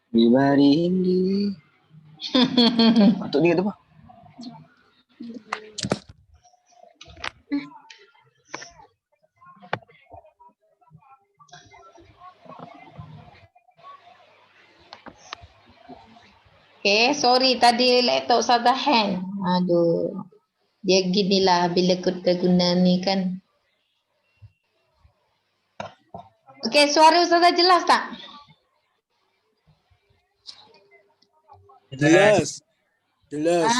Pribadi ini. Untuk dia tu apa? Okay, sorry tadi laptop Ustazah hang. Aduh. Dia ginilah bila kita guna ni kan. Okay, suara Ustazah jelas tak? Jelas. Jelas.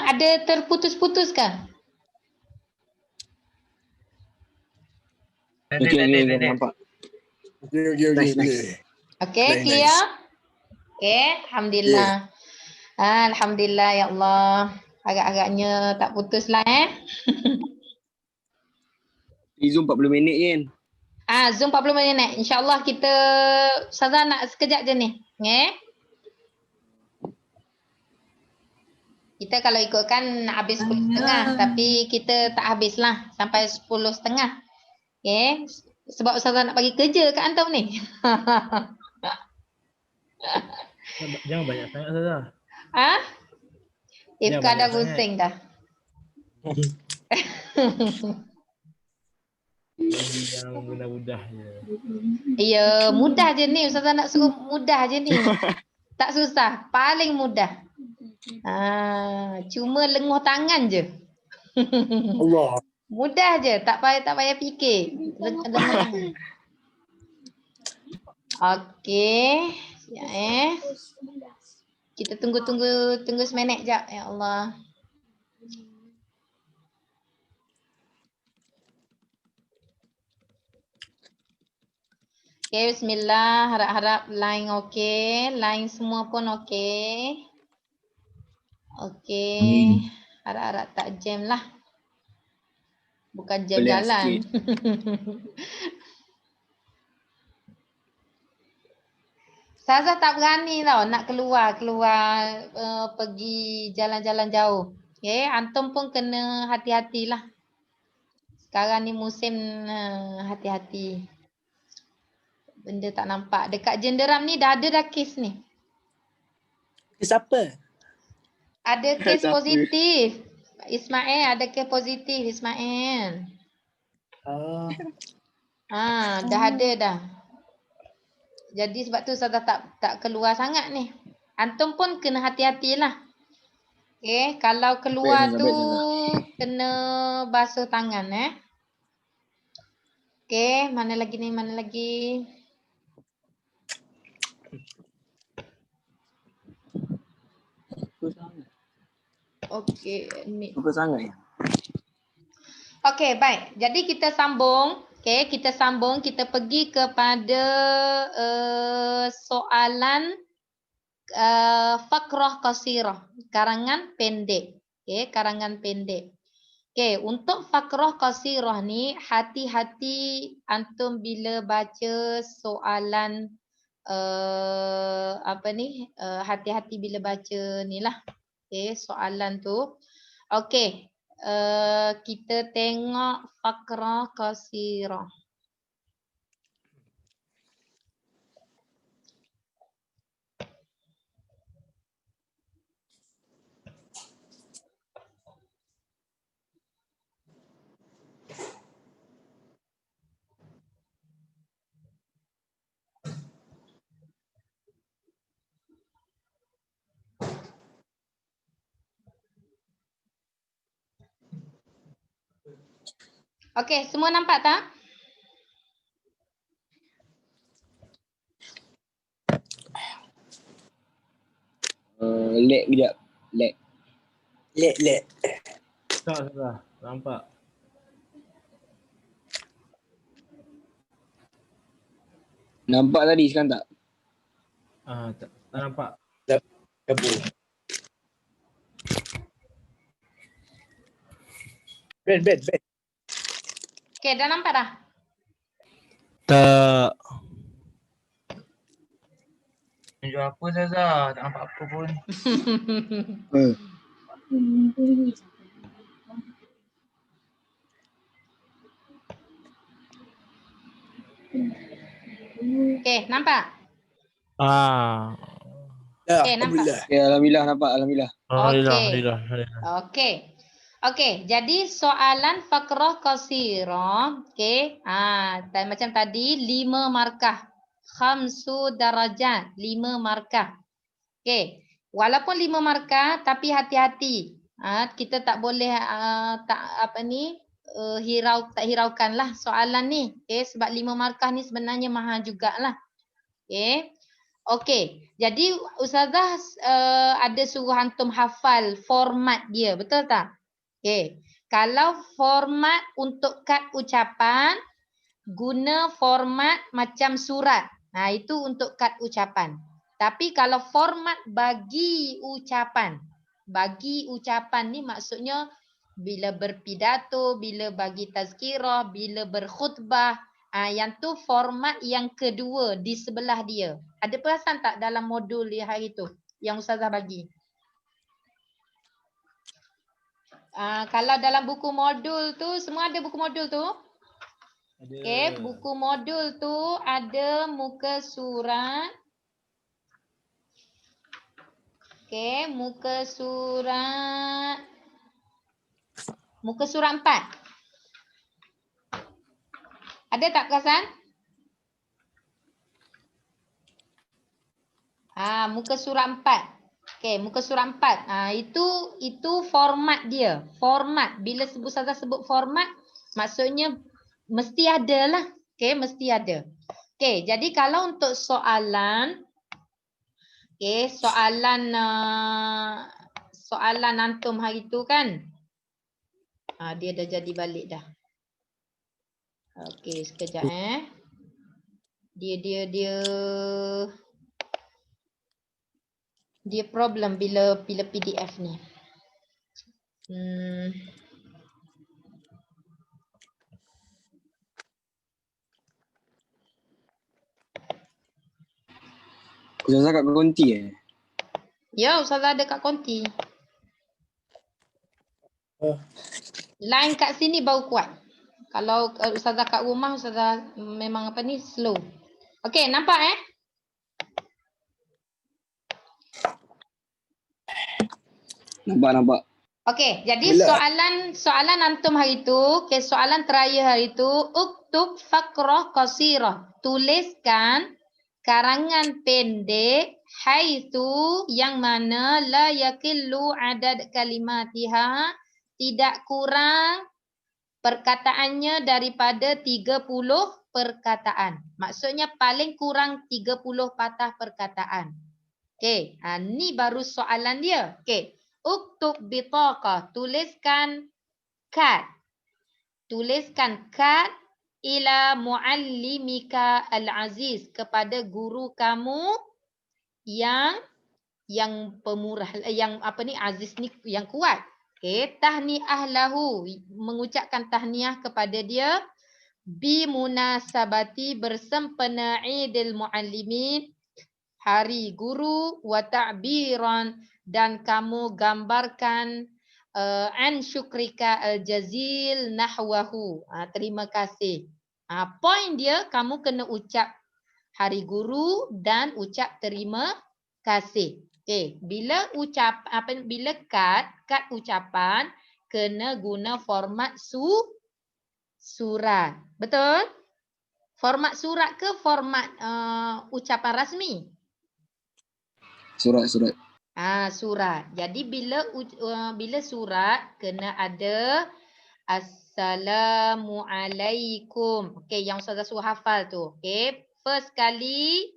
Ada terputus-putus kah? Okey, nampak. Okey, Nice. boleh. Okay, Nice, clear? nice. Okay, Alhamdulillah. Alhamdulillah ya Allah. Agak-agaknya tak putus lah Zoom 40 minit kan? Zoom 40 minit. InsyaAllah kita Ustazah nak sekejap je ni. Kita kalau ikutkan nak habis 10.30 tapi kita tak habislah sampai 10.30. Okay. Sebab Ustazah nak bagi kerja kat antum ni. Jangan banyak sangat Ustazah. Ifka dah pusing dah. Bagi yang mudah-mudah je. Ya, mudah je ni. Ustazah nak suruh mudah je ni. Tak susah. Paling mudah. Cuma lenguh tangan je. Allah. Mudah je. Tak payah fikir. Lenguh tangan. Okey. Ya, Kita tunggu seminit jap. Ya Allah. Okay, bismillah. Harap-harap line okey. Line semua pun okey. Okey. Harap-harap tak jam lah. Bukan jam Boleh jalan. Ustazah tak berani tau nak keluar pergi jalan-jalan jauh. Okay, antum pun kena hati-hatilah. Sekarang ni musim hati-hati. Benda tak nampak. Dekat Jenderam ni dah ada kes ni. Kes apa? Ada kes positif. Ismail ada kes positif Ismail. Dah ada dah. Jadi sebab tu Ustazah tak keluar sangat ni. Antum pun kena hati-hatilah. Okay, kalau keluar tu kena basuh tangan Okay, mana lagi? Okay, ni. Apa sangat ya? Okay, baik. Jadi kita sambung. Okay, kita pergi kepada soalan Fakrah Qasirah, karangan pendek. Okay, karangan pendek. Okay, untuk Fakrah Qasirah ni, hati-hati antum bila baca soalan hati-hati bila baca ni lah. Okay, soalan tu. Okay, kita tengok Fakrah Qasirah. Okey, semua nampak tak? Lag kejap. Lag. Tak Ustazah, nampak. Nampak tadi sekarang tak? Tak nampak. Kabur. Ben. Okey, dah nampak dah? Tak. Tunjuk apa Zaza? Tak nampak apa pun. Okey, nampak? Ya, Okey, nampak? Alhamdulillah. Ya, alhamdulillah nampak. Alhamdulillah. Alhamdulillah, Okey. alhamdulillah, alhamdulillah. Okey. Okey, jadi soalan fakrah qasirah. Okey. Macam tadi 5 markah. Khamsu darajat, 5 markah. Okey. Walaupun 5 markah tapi hati-hati. Kita tak boleh tak hiraukanlah soalan ni. Okey, sebab 5 markah ni sebenarnya mahal jugalah. Okey. Okey. Jadi Ustazah ada suruh antum hafal format dia, betul tak? Okey. Kalau format untuk kad ucapan, guna format macam surat. Itu untuk kad ucapan. Tapi kalau format bagi ucapan ni maksudnya bila berpidato, bila bagi tazkirah, bila berkhutbah, yang tu format yang kedua di sebelah dia. Ada perasan tak dalam modul di hari tu yang Ustazah bagi? Kalau dalam buku modul tu, semua ada buku modul tu? Ada. Okey, buku modul tu ada muka surat. Okey, muka surat 4. Ada tak perasan? Muka surat 4. Okey, muka surat 4. Itu format dia. Format. Bila Ustazah sebut format, maksudnya mesti ada lah. Okey, mesti ada. Okey, jadi kalau untuk soalan, soalan antum hari tu kan, dia dah jadi balik dah. Okey, sekejap Dia problem bila PDF ni. Ustazah kat konti Ya, Ustazah ada kat konti. Line kat sini baru kuat. Kalau Ustazah kat rumah, Ustazah memang slow. Okey, nampak Nampak. Okey, jadi soalan antum hari tu, soalan terakhir hari tu, uktub fakrah qasirah. Tuliskan karangan pendek haitsu yang mana la yakillu adad kalimatiha, tidak kurang perkataannya daripada 30 perkataan. Maksudnya paling kurang 30 patah perkataan. Okey, ni baru soalan dia. Okey. Uktub bitaqah, tuliskan kad. Tuliskan kad ila muallimika al-aziz, kepada guru kamu yang pemurah, yang aziz ni yang kuat. Okey, tahniah lahu, mengucapkan tahniah kepada dia, bi munasabati, bersempena Idul Muallimin, hari guru, wa ta'biran, dan kamu gambarkan an syukrika al-jazil nahwahu, terima kasih. Point dia, kamu kena ucap hari guru dan ucap terima kasih. Okey, bila bila kad ucapan kena guna format surat. Betul? Format surat ke format ucapan rasmi? Surat. Surat. Jadi bila surat kena ada Assalamualaikum. Okey, yang Ustazah suruh hafal tu. Okey, first kali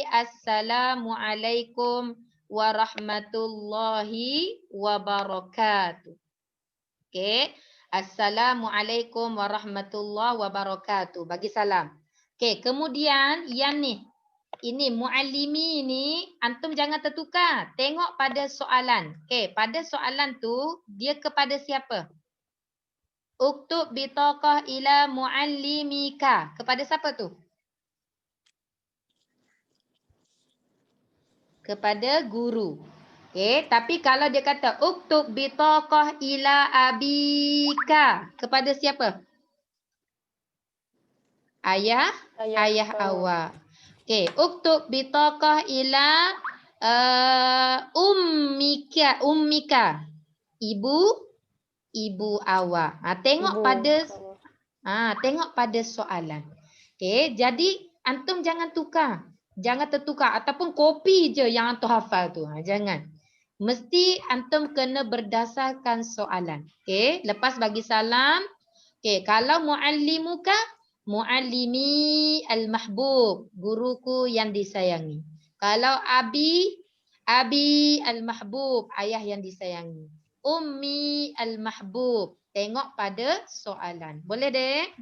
Assalamualaikum warahmatullahi wabarakatuh. Okey, Assalamualaikum warahmatullahi wabarakatuh. Bagi salam. Okey, kemudian yang ni. Ini muallimi ni antum jangan tertukar. Tengok pada soalan. Okey, pada soalan tu dia kepada siapa? Uktub bitaqah ila muallimika. Kepada siapa tu? Kepada guru. Okey, tapi kalau dia kata uktub bitaqah ila abika, kepada siapa? Ayah awak. Okey, uktub bitaqah ila ummika. Ibu awak. Tengok pada soalan. Okey, jadi antum jangan tukar. Jangan tertukar ataupun kopi je yang antum hafal tu. Jangan. Mesti antum kena berdasarkan soalan. Okey, lepas bagi salam. Okey, kalau muallimuka, muallimi al-mahbub, guruku yang disayangi. Kalau abi al-mahbub, ayah yang disayangi. Ummi al-mahbub. Tengok pada soalan. Boleh, Dek?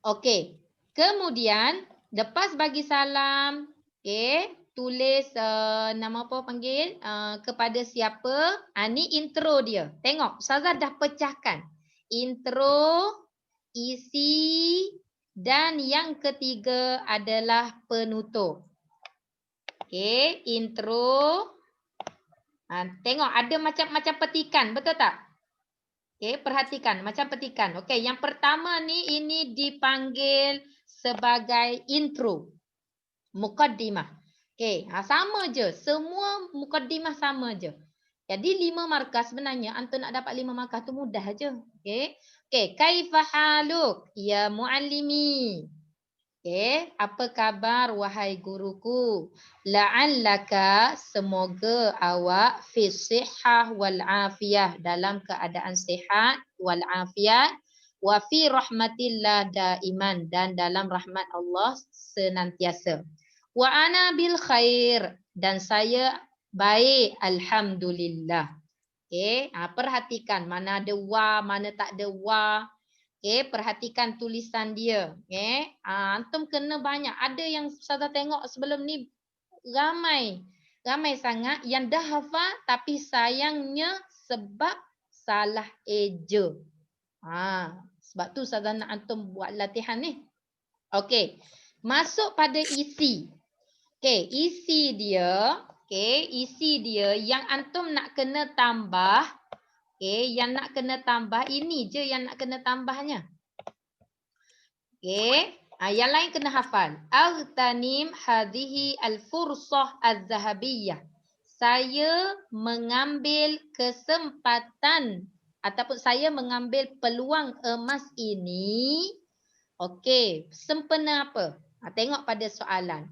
Okey. Kemudian, lepas bagi salam, tulis nama apa panggil, kepada siapa. Ni intro dia. Tengok, Ustazah dah pecahkan. Intro, isi dan yang ketiga adalah penutup. Okey, intro. Tengok ada macam-macam petikan, betul tak? Okey, perhatikan macam petikan. Okey, yang pertama ni ini dipanggil sebagai intro. Muqaddimah. Okey, sama je. Semua muqaddimah sama je. Jadi 5 markah sebenarnya antum nak dapat 5 markah tu mudah je. Okey. Okey, kaifa haluk ya muallimi? Okey, apa khabar wahai guruku? La'allaka, semoga awak fi sihhah wal afiyah, dalam keadaan sihat wal afiyah, wa fi rahmatillah daiman, dan dalam rahmat Allah senantiasa. Wa ana bil khair, dan saya baik alhamdulillah. Okey, perhatikan mana ada wa, mana tak ada wa. Okey, perhatikan tulisan dia. Okey, antum kena banyak. Ada yang Ustazah tengok sebelum ni ramai sangat yang dah hafal tapi sayangnya sebab salah eja. Sebab tu Ustazah nak antum buat latihan ni. Okey, masuk pada isi. Okey, isi dia yang antum nak kena tambah. Okey, yang nak kena tambah ini je yang nak kena tambahnya. Okey, yang lain kena hafal. Aghtanim hadhihi al-fursah az-zahabiyyah. Saya mengambil kesempatan ataupun saya mengambil peluang emas ini. Okey, sempena apa? Tengok pada soalan.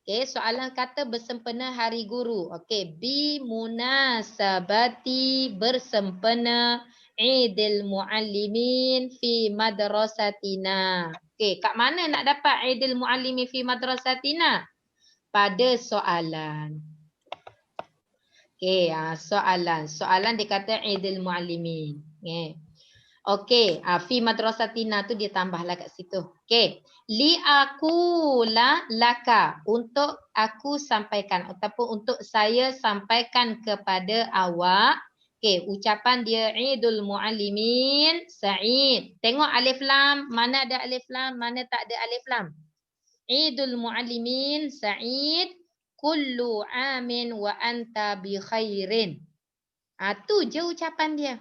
Okey, soalan kata bersempena Hari Guru. Okey, bi munasabati, bersempena Aidil Muallimin fi madrasatina. Okey, kat mana nak dapat Aidil Muallimin fi madrasatina? Pada soalan. Okey, soalan. Soalan dia kata Aidil Muallimin. Okey, fi madrasatina tu dia tambahlah kat situ. Okey. Li aqula laka, untuk aku sampaikan ataupun untuk saya sampaikan kepada awak. Okey, ucapan dia Idul Muallimin Sa'id. Tengok alif lam, mana ada alif lam, mana tak ada alif lam. Idul Muallimin Sa'id, kullu amin wa anta bi khairin. Tu je ucapan dia.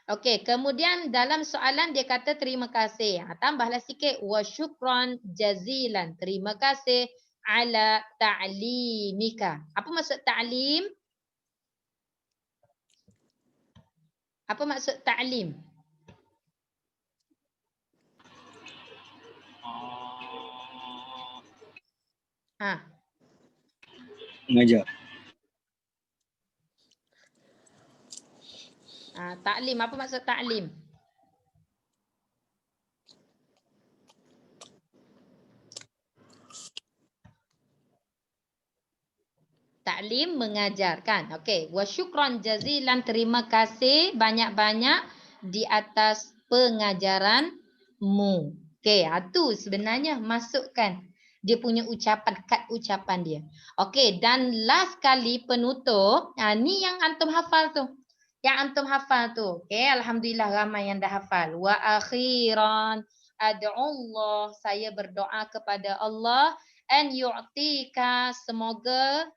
Okey, kemudian dalam soalan dia kata terima kasih. Tambahlah sikit wa syukran jazilan. Terima kasih ala ta'limika. Apa maksud ta'lim? Apa maksud ta'lim? Mengajar. Ta'lim, apa maksud ta'lim? Ta'lim, mengajarkan. Okey, wa syukran jazilan, terima kasih banyak-banyak di atas pengajaranmu. Okey, tu sebenarnya masukkan dia punya ucapan, kad ucapan dia. Okey, dan last kali penutup, ni yang antum hafal tu. Yang antum hafal tu. Okey, alhamdulillah ramai yang dah hafal. Wa akhiran ad'ullah, saya berdoa kepada Allah, an yu'tika, semoga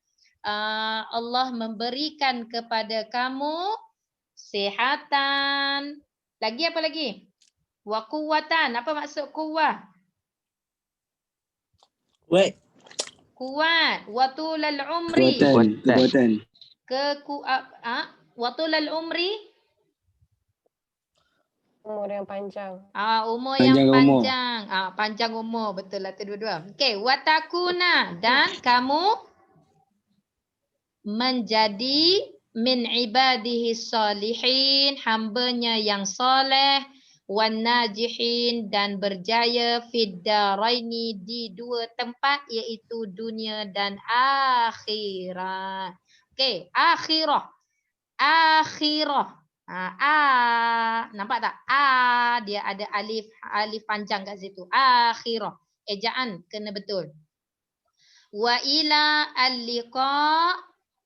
Allah memberikan kepada kamu kesihatan. Lagi apa lagi? Wa quwwatan, apa maksud quwwah? Wait. Kuat. Wa tulal umri. Kekuatan. Wa tulal umri. Umur yang panjang. Umur Panjang yang umur. panjang. Panjang umur. Betul lah tu dua-dua. Okey, watakuna dan kamu menjadi min ibadihi salihin, hambanya yang soleh, wan najihin dan berjaya fid daraini di dua tempat iaitu dunia dan akhirat. Okey, akhirah. Akhirah. Nampak tak? Dia ada alif panjang kat situ. Akhirah. Ejaan kena betul. Wa ila al-liqa.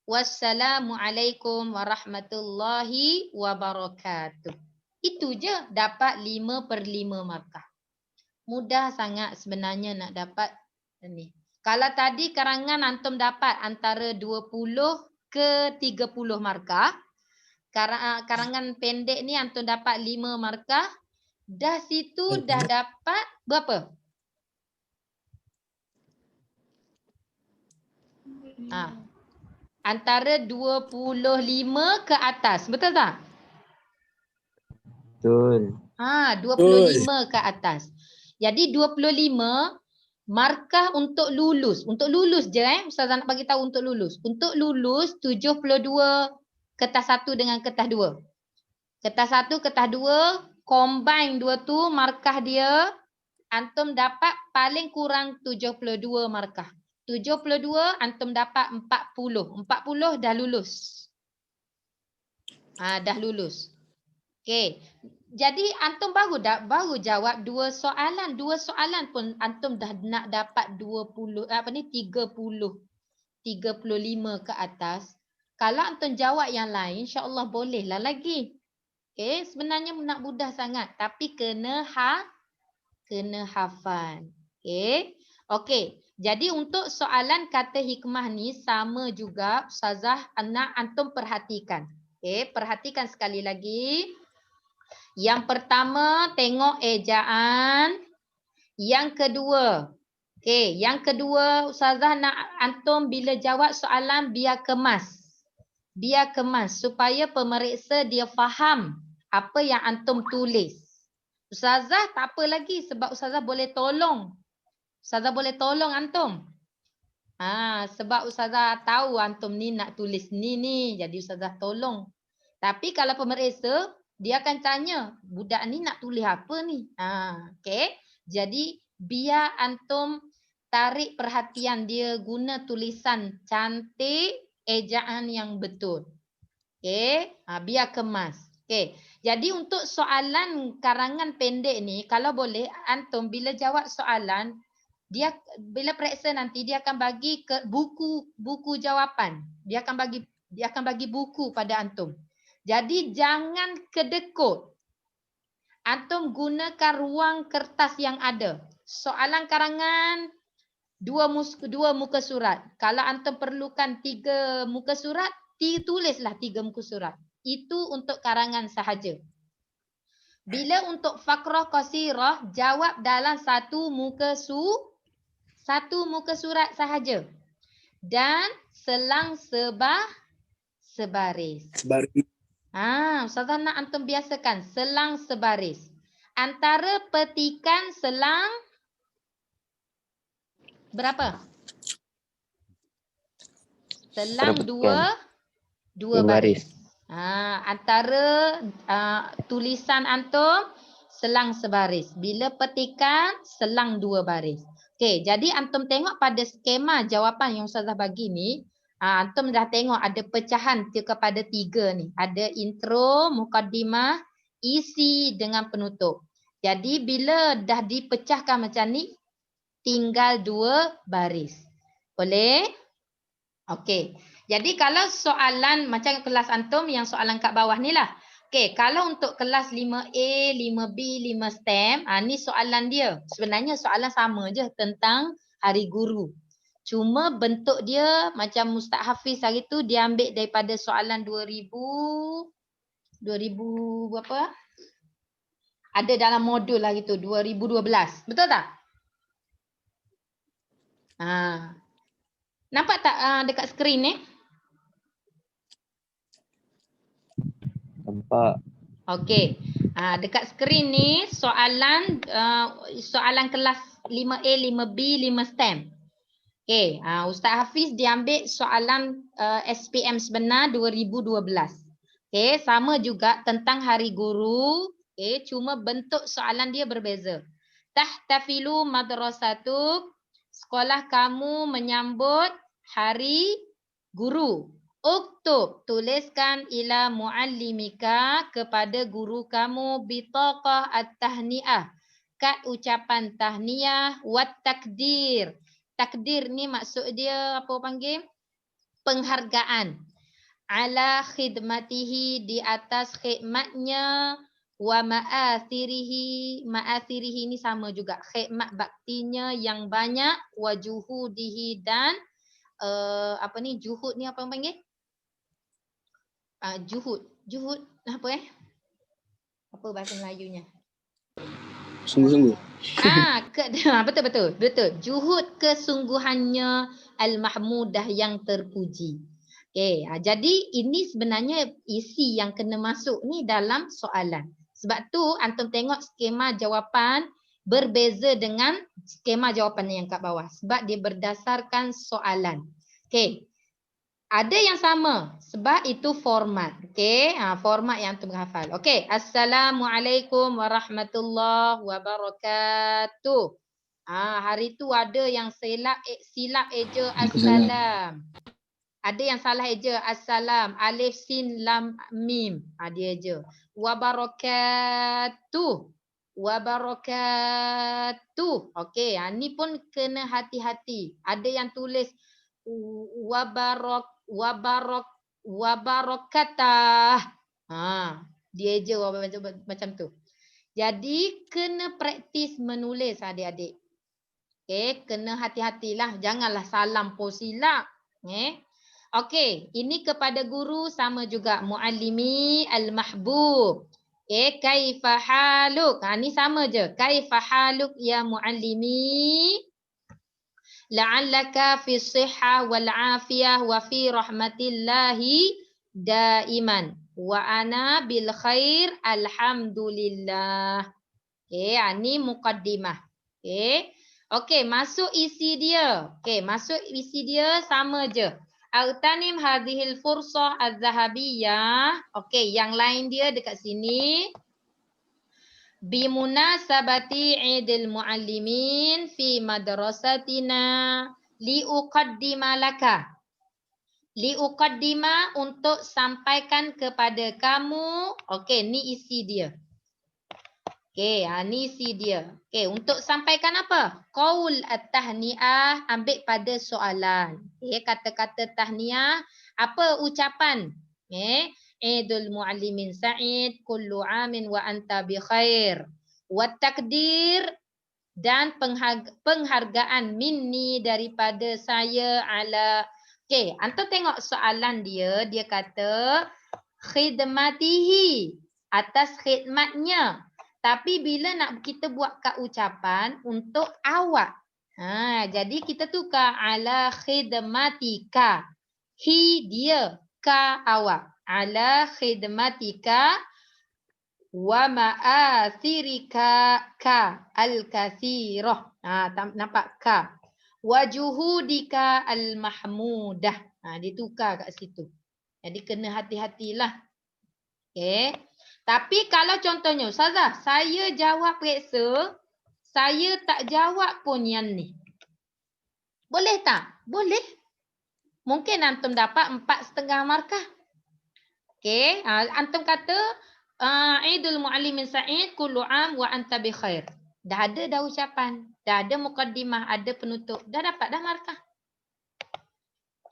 Wassalamualaikum warahmatullahi wabarakatuh. Itu je dapat 5/5 markah. Mudah sangat sebenarnya nak dapat ni. Kalau tadi karangan antum dapat antara 20 ke 30 markah. Karangan pendek ni antum dapat 5 markah. Dah situ dah dapat berapa? Antara 25 ke atas. Betul tak? Betul. 25 ke atas. Jadi 25 markah untuk lulus. Untuk lulus je Ustazah nak bagi tahu untuk lulus. Untuk lulus 72 kertas 1 dengan kertas 2. Kertas 1, kertas 2 combine dua tu markah dia antum dapat paling kurang 72 markah. 72 antum dapat 40. 40 dah lulus. Dah lulus. Okey. Jadi antum baru jawab 2 soalan. 2 soalan pun antum dah nak dapat 30 35 ke atas. Kalau antum jawab yang lain insya-Allah bolehlah lagi. Okey, sebenarnya nak mudah sangat tapi kena hafal. Okey. Okey. Jadi untuk soalan kata hikmah ni sama juga Ustazah nak antum perhatikan. Okey, perhatikan sekali lagi. Yang pertama tengok ejaan. Yang kedua. Okey, yang kedua Ustazah nak antum bila jawab soalan biar kemas. Biar kemas supaya pemeriksa dia faham apa yang antum tulis. Ustazah tak apa lagi sebab Ustazah boleh tolong. Ustazah boleh tolong antum. Sebab Ustazah tahu antum ni nak tulis ni. Jadi Ustazah tolong. Tapi kalau pemeriksa, dia akan tanya, budak ni nak tulis apa ni? Okey. Jadi biar antum tarik perhatian dia guna tulisan cantik, ejaan yang betul. Okey. Biar kemas. Okey. Jadi untuk soalan karangan pendek ni, kalau boleh antum bila jawab soalan, dia bila periksa nanti dia akan bagi ke buku jawapan. Dia akan bagi buku pada antum. Jadi jangan kedekut. Antum gunakan ruang kertas yang ada. Soalan karangan 2 muka surat. Kalau antum perlukan 3 muka surat, tulislah 3 muka surat. Itu untuk karangan sahaja. Bila untuk fakrah qasirah, jawab dalam 1 muka surat sahaja. Dan selang sebaris. Ustazah nak antum biasakan selang sebaris. Antara petikan selang berapa? Selang dua baris. Antara tulisan antum selang sebaris. Bila petikan selang 2 baris. Okey, jadi antum tengok pada skema jawapan yang Ustazah bagi ni, antum dah tengok ada pecahan kepada 3 ni. Ada intro, mukaddimah, isi dengan penutup. Jadi bila dah dipecahkan macam ni, tinggal 2 baris. Boleh? Okey. Jadi kalau soalan macam kelas antum yang soalan kat bawah ni lah. Okey, kalau untuk kelas 5A, 5B, 5 STEM, ni soalan dia. Sebenarnya soalan sama je tentang hari guru. Cuma bentuk dia macam Ustaz Hafiz hari tu dia ambil daripada soalan 2000 berapa? Ada dalam modul hari tu 2012. Betul tak? Nampak tak dekat skrin ni? Nampak. Okey. Dekat skrin ni soalan soalan kelas 5A, 5B, 5 STEM. Okey, Ustaz Hafiz dia ambil soalan SPM sebenar 2012. Okey, sama juga tentang Hari Guru. Okey, cuma bentuk soalan dia berbeza. Tahtafilu madrasatuk, sekolah kamu menyambut Hari Guru. Uktub, tuliskan ila muallimika, kepada guru kamu, bitaqah at-tahniah, kad ucapan tahniah, wat takdir. Takdir ni maksud dia apa panggil? Penghargaan. Ala khidmatihi, di atas khidmatnya, wa ma'athirihi, ma'athirihi ni sama juga, khidmat baktinya yang banyak, wa juhudihi, dan juhud ni apa panggil? Juhud apa apa bahasa Melayunya? Sungguh-sungguh. Betul. Juhud kesungguhannya al-mahmudah, yang terpuji. Okey, jadi ini sebenarnya isi yang kena masuk ni dalam soalan. Sebab tu antum tengok skema jawapan berbeza dengan skema jawapan yang kat bawah, sebab dia berdasarkan soalan. Okey. Ada yang sama sebab itu format. Okey, format yang antum hafal. Okey, Assalamualaikum warahmatullahi wabarakatuh. Hari tu ada yang silap eja assalam. Ada yang salah eja assalam, alif sin lam mim. Dia eja. Wabarakatuh. Wabarakatuh. Okey, ni pun kena hati-hati. Ada yang tulis wabarakatah. Dia je macam tu. Jadi kena praktis menulis adik-adik. Okey, kena hati-hatilah, janganlah salam pun silap. Okey, ini kepada guru sama juga, muallimi al-mahbub. Okey, kaifa haluk. Ni sama je. Kaifa haluk ya muallimi? La'allaka fi sihah wal afiyah wa fi rahmatillahi daiman. Wa ana bil khair alhamdulillah. Okey, ni muqaddimah. Okey, masuk isi dia. Okey, masuk isi dia sama je. Agtanim hadhil fursah az-zahabiyah. Okey, yang lain dia dekat sini. Bimunasabati Idil Muallimin fi madrasatina liuqaddima laka. Liuqaddima, untuk sampaikan kepada kamu. Okey, ni isi dia. Okey, ni isi dia. Okey, untuk sampaikan apa? Qaul at-tahniah, ambil pada soalan. Kata-kata tahniah, apa ucapan? Idul Muallimin Sa'id, kullu amin wa anta bi khair. Wa takdir, dan penghargaan minni, daripada saya, ala. Okey, antum tengok soalan dia, dia kata khidmatihi, atas khidmatnya. Tapi bila nak kita buat kat ucapan untuk awak. Jadi kita tukar ala khidmatika. Hi dia, ka awak. Ala khidmatika wa ma'athirika ka al-kathirah. Nampak ka. Wa juhudika al-mahmudah. Ditukar kat situ. Jadi kena hati-hatilah. Okey. Tapi kalau contohnya, Ustazah, saya jawab periksa, saya tak jawab pun yang ni. Boleh tak? Boleh. Mungkin antum dapat 4,5 markah. Okey, antum kata Idul Muallimin Sa'id, kullu am wa anta bi khair. Dah ada dah ucapan, dah ada muqaddimah, ada penutup, dah dapat dah markah.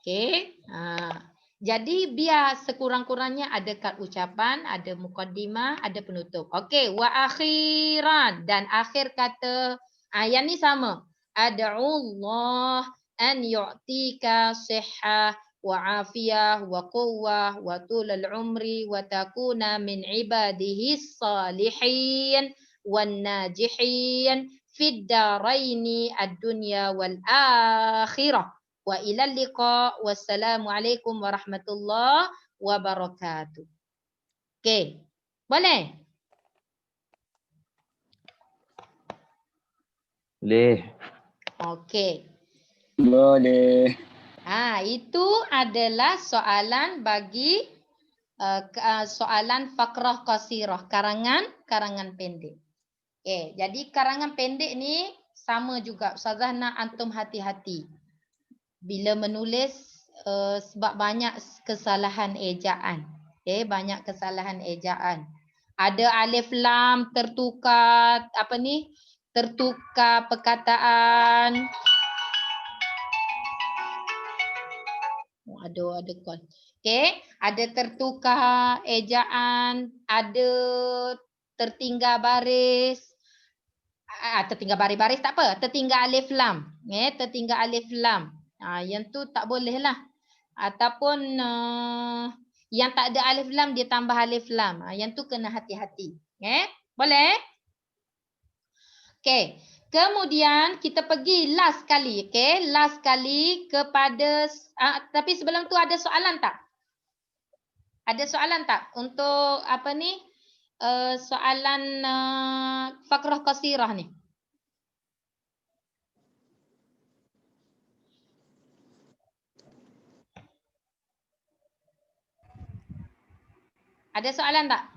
Okey. Jadi biar sekurang-kurangnya ada kad ucapan, ada muqaddimah, ada penutup. Okey, wa akhiran, dan akhir kata yang ni sama. Ad'ullah an yu'tika sihhah wa afiyah wa quwwah wa tulal umri wa takuna min ibadihi salihin wan najihin fid daraini ad-dunya wal akhirah. Wa ilal liqa. Wassalamualaikum warahmatullahi wabarakatuh. Okey. Boleh? Boleh. Okey. Boleh. Itu adalah soalan bagi soalan fakrah qasirah, karangan pendek. Jadi karangan pendek ni sama juga. Ustazah nak antum hati-hati bila menulis sebab banyak kesalahan ejaan. Banyak kesalahan ejaan. Ada alif lam tertukar tertukar perkataan. Ada call. Ada tertukar ejaan, ada tertinggal baris. Tertinggal baris-baris tak apa, tertinggal alif lam. Tertinggal alif lam. Yang tu tak boleh lah. Ataupun yang tak ada alif lam dia tambah alif lam. Yang tu kena hati-hati. Boleh? Okey. Kemudian kita pergi last kali, last kali kepada tapi sebelum tu ada soalan tak? Ada soalan tak untuk soalan fakrah qasirah ni? Ada soalan tak?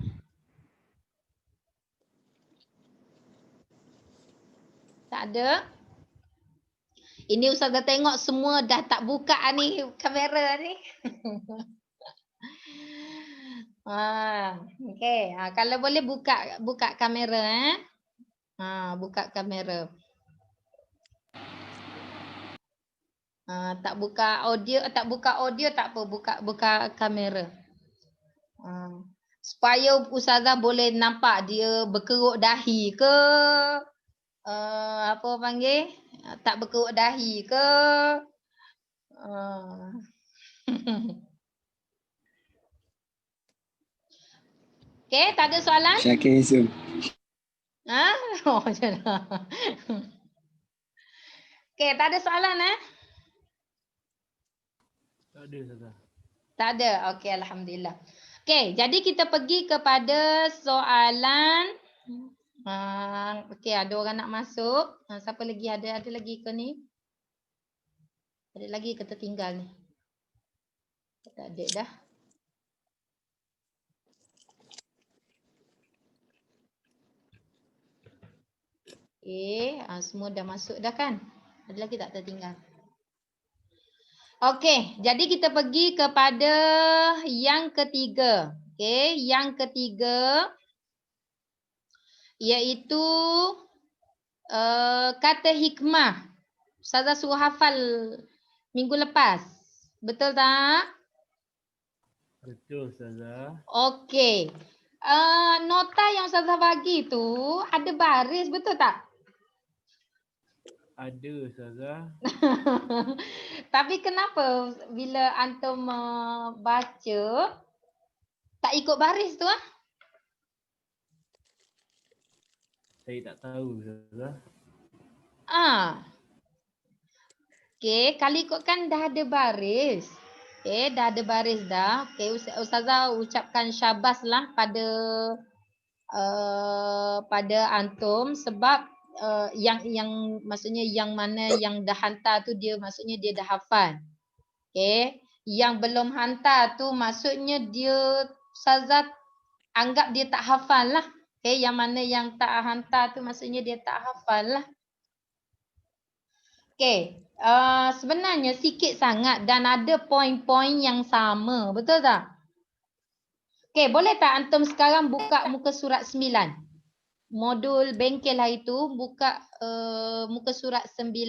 Tak ada. Ini Ustazah tengok semua dah tak buka ni kamera ni. Okey. Kalau boleh buka kamera buka kamera. Tak buka audio tak apa, buka kamera. Supaya Ustazah boleh nampak dia berkeruk dahi ke apa panggil? Tak berkeruk dahi ke? Okey, tak ada soalan? Syakir Zoom. Okey, tak ada soalan Tak ada Ustazah. Tak ada. Okey, alhamdulillah. Okey, jadi kita pergi kepada soalan. Okey, ada orang nak masuk. Siapa lagi ada lagi ke ni? Ada lagi ke tertinggal ni? Tak ada dah. Semua dah masuk dah kan? Ada lagi tak tertinggal? Okey, jadi kita pergi kepada yang ketiga. Yang ketiga iaitu kata hikmah. Ustazah suruh hafal minggu lepas. Betul tak? Betul Ustazah. Okey. Nota yang Ustazah bagi tu ada baris, betul tak? Ada Ustazah. Tapi kenapa bila antum baca tak ikut baris tu Saya tak tahu Ustazah. Okey, kalau ikutkan dah ada baris. Dah ada baris dah. Okey, Ustazah ucapkan syabas lah pada antum sebab yang maksudnya yang mana yang dah hantar tu dia maksudnya dia dah hafal. Yang belum hantar tu maksudnya dia Ustazah anggap dia tak hafal lah. Yang mana yang tak hantar tu maksudnya dia tak hafal lah. Sebenarnya sikit sangat dan ada poin-poin yang sama. Betul tak? Boleh tak antum sekarang buka muka surat 9? Modul bengkel hari tu buka muka surat 9.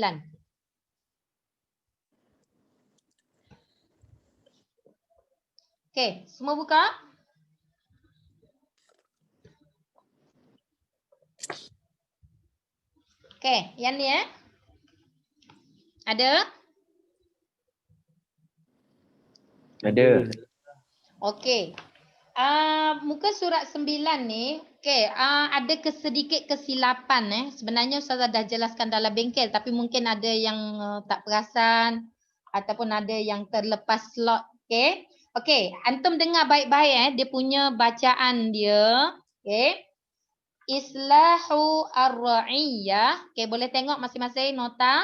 Semua buka? Yang ni Ada? Ada. Okey. Muka surat 9 ni, Okey, ada sedikit kesilapan Sebenarnya Ustazah dah jelaskan dalam bengkel tapi mungkin ada yang tak perasan ataupun ada yang terlepas slot. Okey. Okey, antum dengar baik-baik dia punya bacaan dia. Okey. Islahu ar-ra'iyah. Okey, boleh tengok masing-masing nota.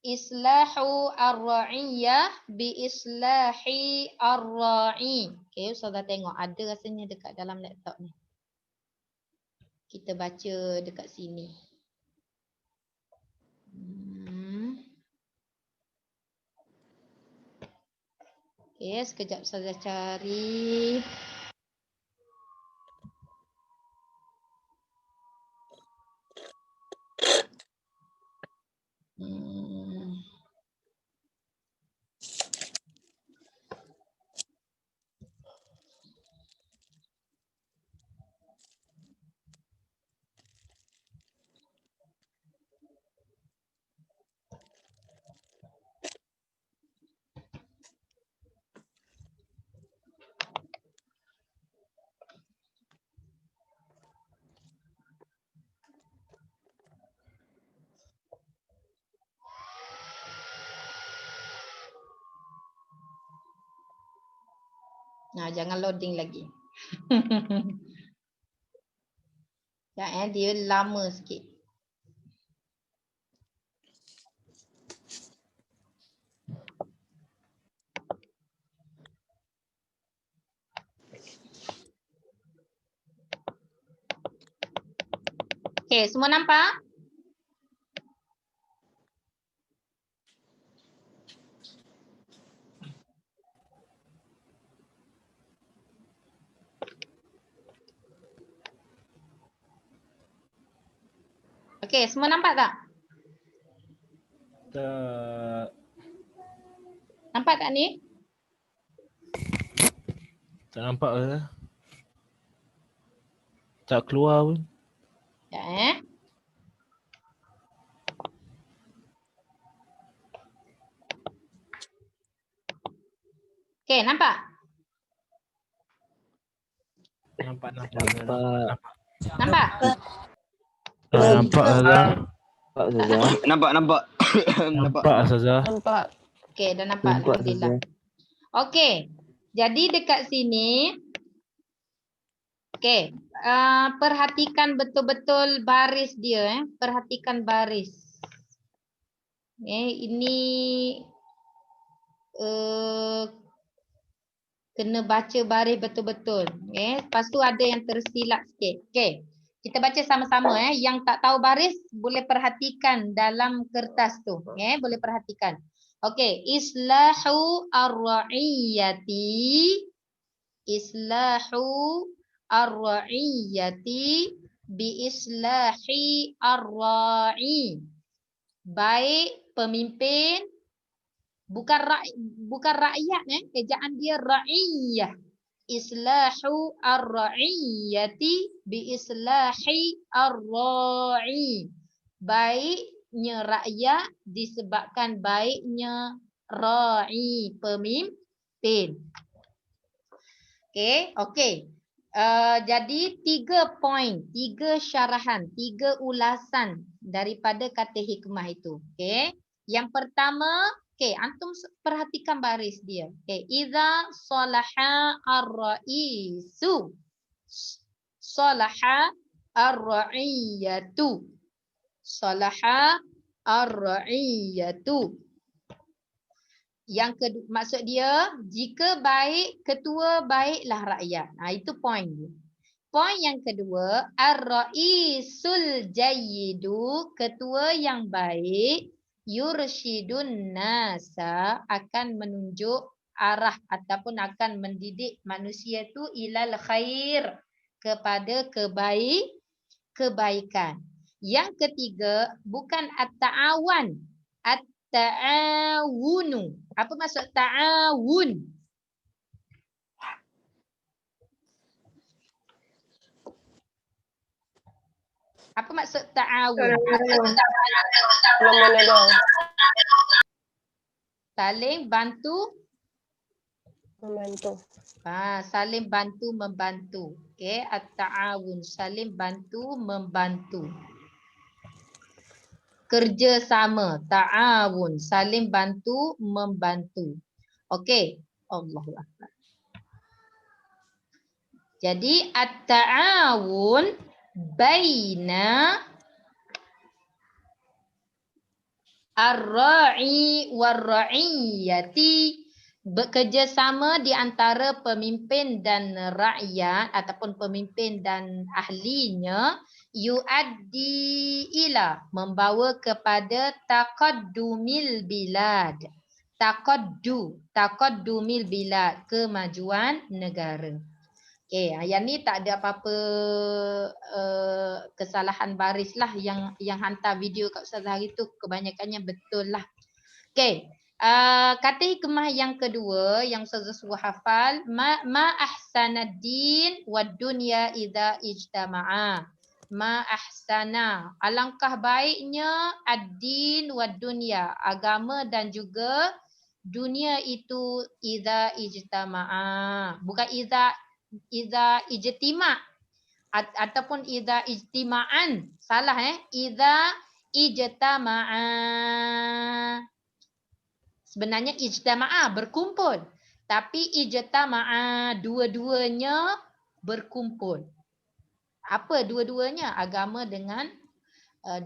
Islahu ar-ra'iyah bi islahi ar-ra'i. Okey, Ustazah tengok ada rasanya dekat dalam laptop ni. Kita baca dekat sini. Okey, sekejap Ustazah cari. Nah, jangan loading lagi. Ya, dia lama sikit. Okey, semua nampak? Okey, semua nampak tak? Tak. Nampak tak ni? Tak nampak ke? Tak keluar pun. Ya, Okey, nampak? Nampak. Nampak? Nampak Ustazah. Nampak. Nampak Ustazah. Nampak. Okey, dah nampak. Alhamdulillah. Okey. Jadi dekat sini okey, perhatikan betul-betul baris dia Perhatikan baris. Ini kena baca baris betul-betul. Lepas tu ada yang tersilap sikit. Okey. Kita baca sama-sama Yang tak tahu baris boleh perhatikan dalam kertas tu. Boleh perhatikan. Okey, islahu ar-ra'iyati. Islahu ar-ra'iyati bi islahi ar-ra'i. Baik pemimpin bukan rakyat ejaan dia ra'iyah. Islahu ar-ra'iyati bi islahi ar-ra'i. Baiknya rakyat disebabkan baiknya ra'i, pemimpin. Okey. Jadi 3 poin, 3 syarahan, 3 ulasan daripada kata hikmah itu. Okey. Yang pertama, antum perhatikan baris dia. Iza salaha ar-ra'isu. Salaha ar-ra'iyatu. Salaha ar-ra'iyatu. Yang kedua, maksud dia jika baik ketua, baiklah rakyat. Itu poin dia. Poin yang kedua, ar-ra'isul jayyidu, ketua yang baik, yursyidun nasa, akan menunjuk arah ataupun akan mendidik manusia tu ilal khair, kepada kebaikan. Yang ketiga, bukan at-ta'awan, at-ta'awunu. Apa maksud ta'awun? Apa maksud ta'awun? Menolong. Saling bantu Membantu. Saling bantu membantu. Okey, at-ta'awun, saling bantu membantu. Kerjasama, ta'awun, saling bantu membantu. Okey, Allahu Akbar. Jadi at-ta'awun baina ar-ra'i war-ra'iyati, bekerjasama di antara pemimpin dan rakyat ataupun pemimpin dan ahlinya, yuaddi ila, membawa kepada taqaddumil bilad. Taqaddumil bilad, kemajuan negara. Okey, yang ni tak ada apa-apa kesalahan baris lah, yang hantar video kat Ustazah hari tu kebanyakannya betul lah. Okey, kata hikmah yang kedua yang Ustazah suruh hafal, ma ahsanaddin wad dunya idza ijtama'a. Ma ahsana, alangkah baiknya ad-din wad dunya, agama dan juga dunia itu idza ijtama'a. Bukan idza ijtima' ataupun idza ijtima'an. Salah idza ijtama'a. Sebenarnya ijtama'a berkumpul, tapi ijtama'a dua-duanya berkumpul. Apa dua-duanya? Agama dengan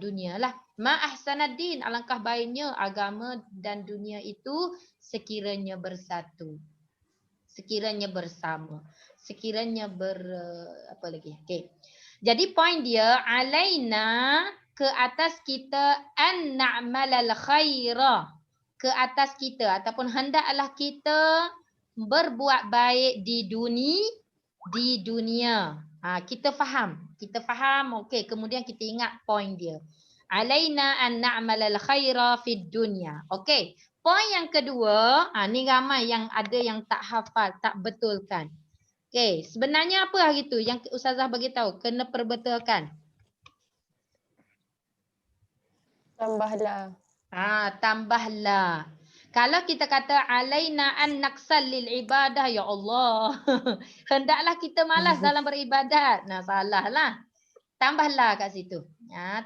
dunia lah. Ma ahsanaddin, alangkah baiknya agama dan dunia itu sekiranya bersatu. Sekiranya bersama, sekiranya apa lagi? Okey. Jadi poin dia, alaina, ke atas kita, an na'malal khaira, ke atas kita ataupun hendaklah kita berbuat baik di dunia. Kita faham, okey, kemudian kita ingat poin dia. Alaina an na'malal khaira fid dunya. Okey. Poin yang kedua, ni ramai yang ada yang tak hafal, tak betulkan. Okey, sebenarnya apa hari tu yang Ustazah bagi tahu kena perbetulkan? Tambahlah. Tambahlah. Kalau kita kata alaina an naqsal lil ibadah, ya Allah. Hendaklah kita malas dalam beribadat. Salahlah. Tambahlah kat situ.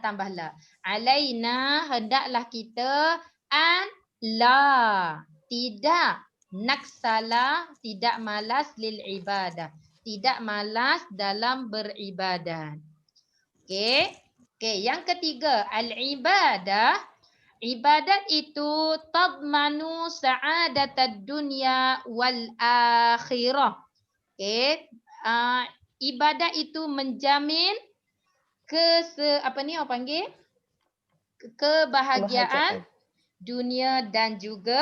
Tambahlah. Alaina, hendaklah kita an la, tidak, naksala, tidak malas lil ibadah, tidak malas dalam beribadat. Okey. Okey, yang ketiga, al ibadah. Ibadat itu tadmanu sa'adatad dunya wal akhirah. Okey. Ibadat itu menjamin kebahagiaan dunia dan juga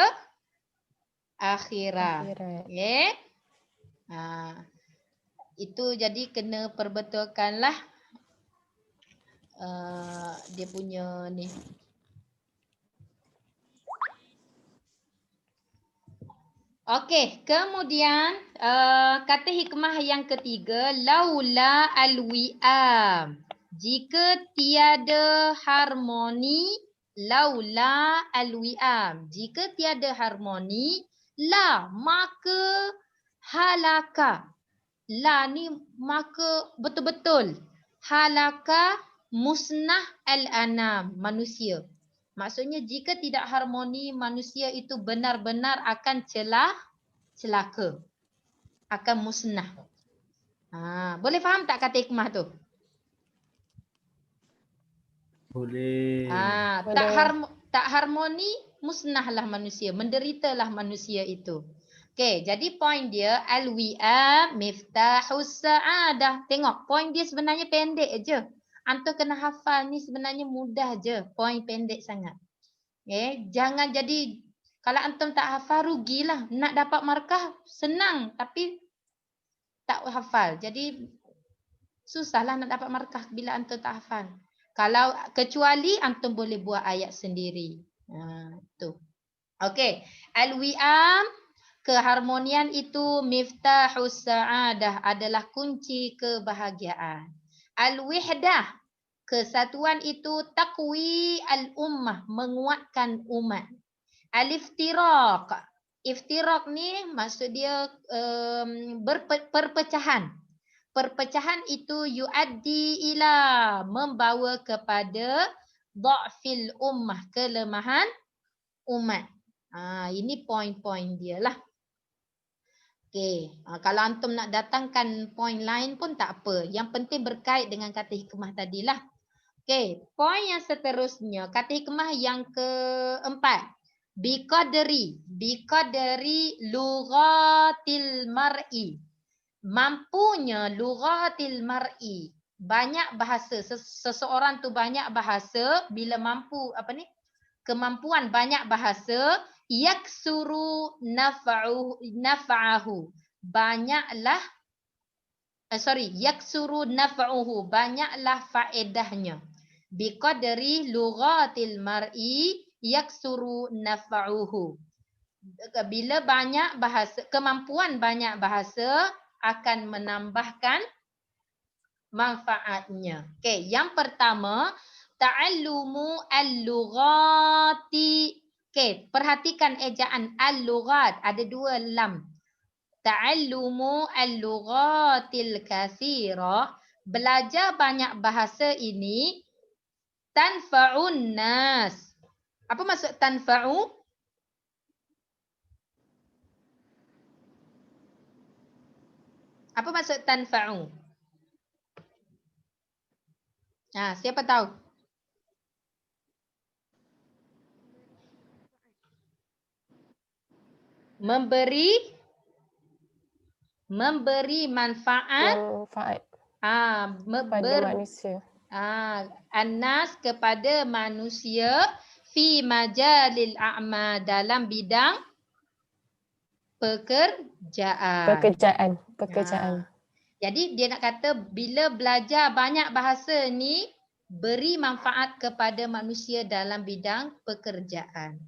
akhirat. Okay. Itu jadi kena perbetulkanlah dia punya ni. Okey, kemudian kata hikmah yang ketiga, laula al-wi'am. Jika tiada harmoni, laula al-wi'am. Jika tiada harmoni, la, maka halaka. La ni maka betul-betul. Halaka musnah al-anam, manusia. Maksudnya jika tidak harmoni, manusia itu benar-benar akan celaka. Akan musnah. Boleh faham tak kata hikmah tu? Boleh. Tak harmoni, musnahlah manusia. Menderitalah manusia itu. Okey, jadi poin dia, al-wi'am miftahus sa'adah. Tengok, poin dia sebenarnya pendek je. Antum kena hafal ni sebenarnya mudah je. Poin pendek sangat. Okay. Jangan jadi, kalau antum tak hafal rugilah. Nak dapat markah senang tapi tak hafal. Jadi susahlah nak dapat markah bila antum tak hafal. Kalau kecuali antum boleh buat ayat sendiri. Tu. Okey. Al-wi'am, keharmonian itu miftahus sa'adah, adalah kunci kebahagiaan. Al-wihdah, kesatuan itu taqwi al-ummah, menguatkan umat. Al-iftiraq, Iftirak ni maksud dia perpecahan. Perpecahan itu yuaddi ila, membawa kepada dha'fil ummah, kelemahan umat. Ini poin-poin dia lah. Okey, kalau antum nak datangkan poin lain pun tak apa. Yang penting berkait dengan kata hikmah tadilah. Okey, poin yang seterusnya, kata hikmah yang keempat. Biqadri lughatil mar'i. Mampunya lughatil mar'i. Banyak bahasa, seseorang tu banyak bahasa, bila mampu kemampuan banyak bahasa, yaksuru naf'ahu. Banyaklah yaksuru naf'uhu, banyaklah faedahnya. Biqadri lughatil mar'i yaksuru naf'uhu. Bila banyak bahasa, kemampuan banyak bahasa akan menambahkan manfaatnya. Okey, yang pertama, ta'allumu al-lughati. Okey, perhatikan ejaan al-lughat, ada dua lam. Ta'allumu al-lughatil katsirah, belajar banyak bahasa ini tanfa'un nas. Apa maksud tanfa'u? Apa maksud tanfa'u? Siapa tahu? Memberi manfaat Pada manusia. Annas kepada manusia fi majalil a'ma, dalam bidang pekerjaan. Jadi dia nak kata bila belajar banyak bahasa ni beri manfaat kepada manusia dalam bidang pekerjaan.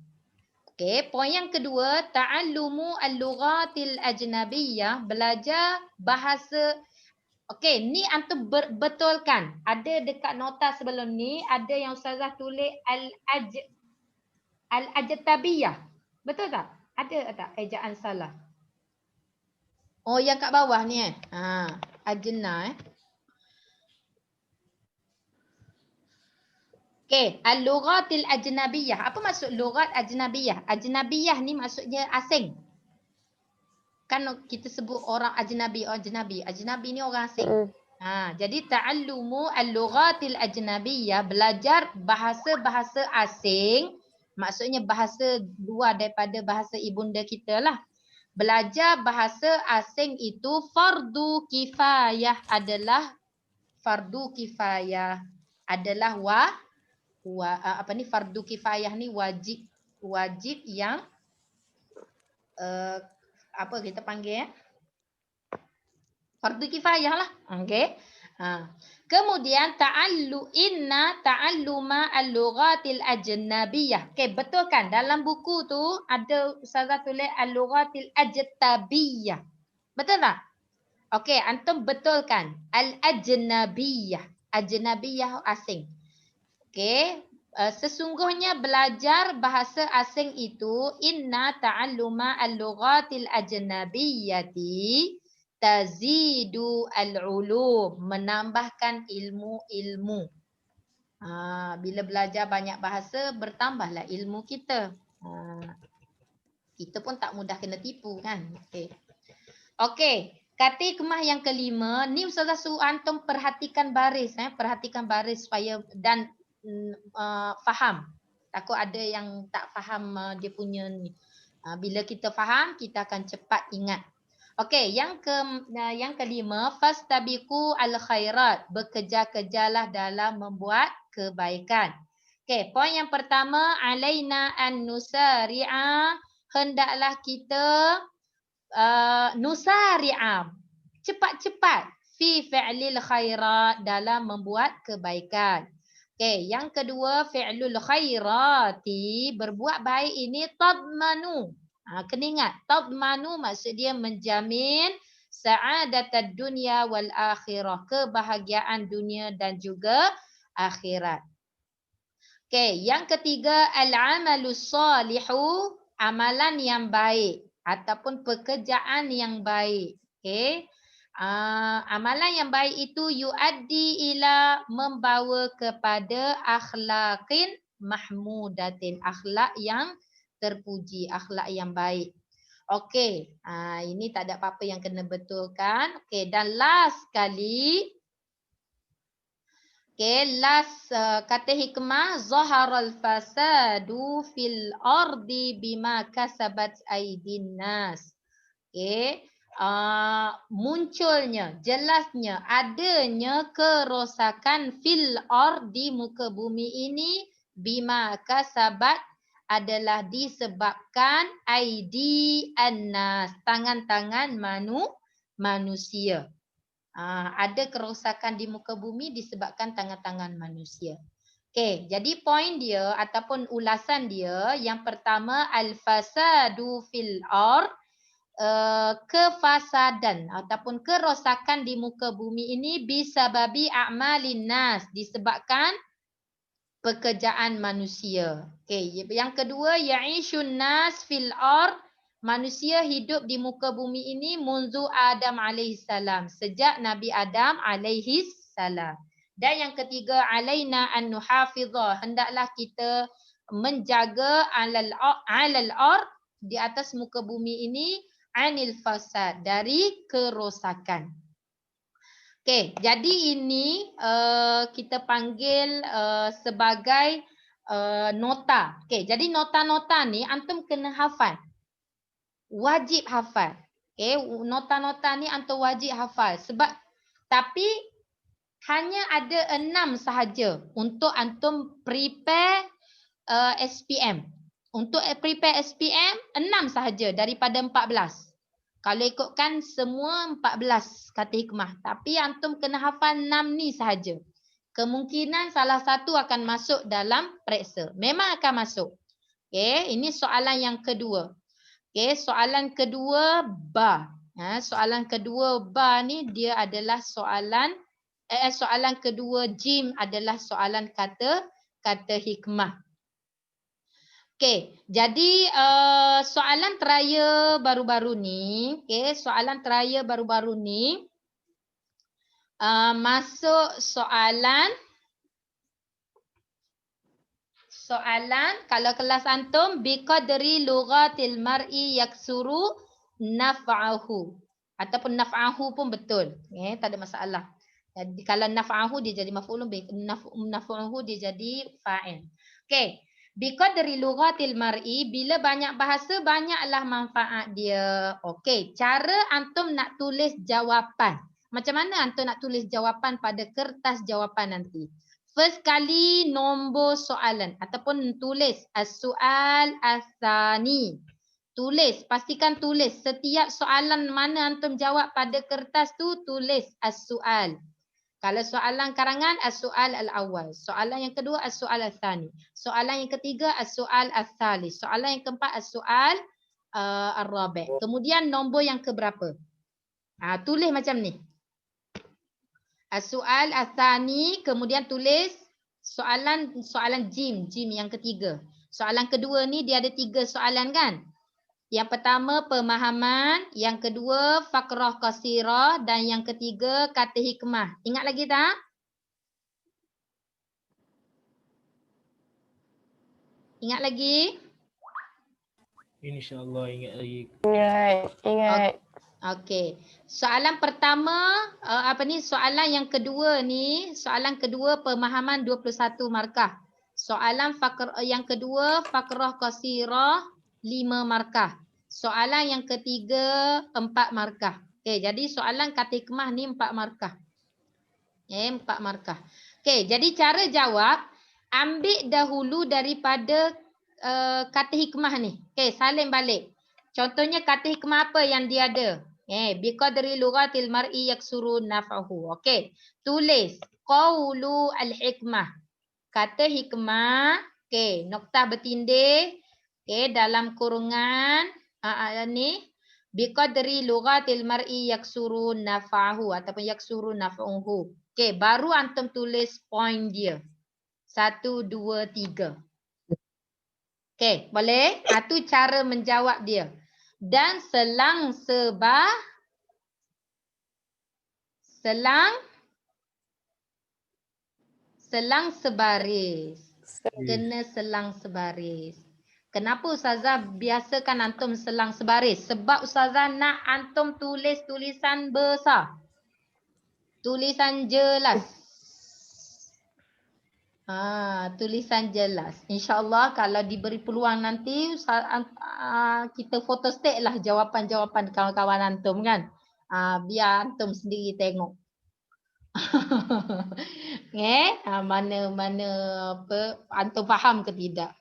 Okey, poin yang kedua, ta'allumu al-lughatil ajnabiyyah, belajar bahasa. Okey, ni antum betulkan. Ada dekat nota sebelum ni ada yang ustazah tulis al-ajtabiyyah. Betul tak? Ada tak ejaan salah? Oh, yang kat bawah ni ajna Okey, al-lughatil ajnabiyyah. Apa maksud lughat ajnabiyyah? Ajnabiyyah ni maksudnya asing. Kan kita sebut orang ajnabi. Ajnabi ni orang asing. Jadi ta'allumu al-lughatil ajnabiyyah, belajar bahasa-bahasa asing, maksudnya bahasa luar daripada bahasa ibunda kita lah. Belajar bahasa asing itu fardu kifayah, adalah fardu kifayah ni wajib yang kita panggil fardu kifayah lah. Okey. Kemudian ta'alluma al-lughatil ajnabiyyah. Okey, betul kan? Dalam buku tu ada ustazah tulis al-lughatil ajtabiyyah. Betul tak? Okey, antum betulkan al-ajnabiyyah. Ajnabiyyah asing. Okey, sesungguhnya belajar bahasa asing itu inna ta'alluma al-lughatil ajnabiyyati tazidu al-ulum, menambahkan ilmu-ilmu. Bila belajar banyak bahasa bertambahlah ilmu kita. Kita pun tak mudah kena tipu kan. Okey. Kata hikmah yang kelima, ni ustazah suruh antum perhatikan baris, perhatikan baris supaya dan faham. Takut ada yang tak faham dia punya ni. Bila kita faham, kita akan cepat ingat. Okey, yang kelima, fastabiqu al-khairat, bekerja-kerjalah dalam membuat kebaikan. Okey, poin yang pertama, alaina an nusari'a, hendaklah kita nusari'a, cepat-cepat fi fi'lil khairat, dalam membuat kebaikan. Okey, yang kedua, fi'lul khairati, berbuat baik ini tadmanu. Kena ingat, tadmanu maksud dia menjamin sa'adatad dunya wal akhirah, kebahagiaan dunia dan juga akhirat. Okey, yang ketiga, al-amalus salihu, amalan yang baik. ataupun pekerjaan yang baik. Okey. Amalan yang baik itu yuaddi ila membawa kepada akhlaqin mahmudatin, akhlak yang terpuji, akhlak yang baik. Okey, ini tak ada apa-apa yang kena betulkan. Okey, dan last kali, okey, last kata hikmah, zaharal fasadu fil ardi bima kasabat aydin nas. Okey, munculnya, jelasnya, adanya kerosakan fil ardi muka bumi ini bima kasabat adalah disebabkan aidi annas, tangan-tangan manusia. Ada kerosakan di muka bumi disebabkan tangan-tangan manusia. Okey, jadi poin dia ataupun ulasan dia yang pertama al-fasadu fil ard, kefasadan ataupun kerosakan di muka bumi ini bisababi a'malin nas, disebabkan pekerjaan manusia. Okey, yang kedua ya'ishun nas fil ard, manusia hidup di muka bumi ini munzu Adam alaihissalam, sejak Nabi Adam alaihissalam. Dan yang ketiga alaina an nuhafizah, hendaklah kita menjaga alal ard, di atas muka bumi ini, anil fasad, dari kerosakan. Okey, jadi ini kita panggil sebagai nota. Okey, jadi nota-nota ni antum kena hafal. Wajib hafal. Okey, nota-nota ni antum wajib hafal sebab tapi hanya ada 6 sahaja untuk antum prepare SPM. Untuk prepare SPM 6 sahaja daripada 14. Kalau ikutkan semua 14 kata hikmah. Tapi antum kena hafal 6 ni sahaja. Kemungkinan salah satu akan masuk dalam periksa. Memang akan masuk. Okey, ini soalan yang kedua. Okey, soalan kedua ba. Soalan kedua ba ni dia adalah soalan kedua jim adalah soalan kata hikmah. Okey, jadi soalan teraya baru-baru ni, soalan teraya baru-baru ni masuk soalan kalau kelas antum biqadri lughatil mar'i yaksuru naf'ahu ataupun naf'ahu pun betul. Tak ada masalah. Jadi kalau naf'ahu dia jadi maf'ulun bih, naf'ahu dia jadi fa'il. Okey. Biqadri lughatil mar'i, bila banyak bahasa banyaklah manfaat dia. Okey, cara antum nak tulis jawapan. Macam mana antum nak tulis jawapan pada kertas jawapan nanti? First kali nombor soalan ataupun tulis as-su'al as-tsani. Tulis, pastikan tulis setiap soalan mana antum jawab pada kertas tu tulis as-su'al. Kalau soalan karangan, as-su'al al-awwal. Soalan yang kedua, as-su'al al-thani. Soalan yang ketiga, as-su'al al-thalith. Soalan yang keempat, as-su'al al-rabi'. Kemudian nombor yang keberapa? Tulis macam ni. As-su'al al-thani, kemudian tulis soalan jim yang ketiga. Soalan kedua ni dia ada 3 soalan kan? Yang pertama pemahaman, yang kedua fakrah qasirah dan yang ketiga kata hikmah. Ingat lagi tak? Ingat lagi? InsyaAllah ingat lagi. Ingat. Okey. Soalan pertama soalan yang kedua ni, soalan kedua pemahaman 21 markah. Soalan yang kedua fakrah qasirah 5 markah. Soalan yang ketiga 4 markah. Okey, jadi soalan kata hikmah ni 4 markah. 4 markah. Okey, jadi cara jawab, ambil dahulu daripada kata hikmah ni. Okey, salin balik. Contohnya kata hikmah apa yang dia ada? Biqadri lughatil mar'i yaksuru naf'ahu. Okey, tulis qaulu al-hikmah. Kata hikmah, okey, noktah bertindih, okey, dalam kurungan ni biqadri lughatil mar'i yaksuru naf'ahu ataupun yaksuru naf'uhu. Okey, baru antum tulis point dia. 1 2 3. Okey, boleh? Tu cara menjawab dia. dan selang sebaris. Kena selang sebaris. Kenapa Ustazah biasakan antum selang sebaris? Sebab Ustazah nak antum tulis tulisan besar. Tulisan jelas. Tulisan jelas. InsyaAllah kalau diberi peluang nanti kita photostat lah jawapan-jawapan kawan-kawan antum kan. Biar antum sendiri tengok. Mana apa antum faham ke tidak?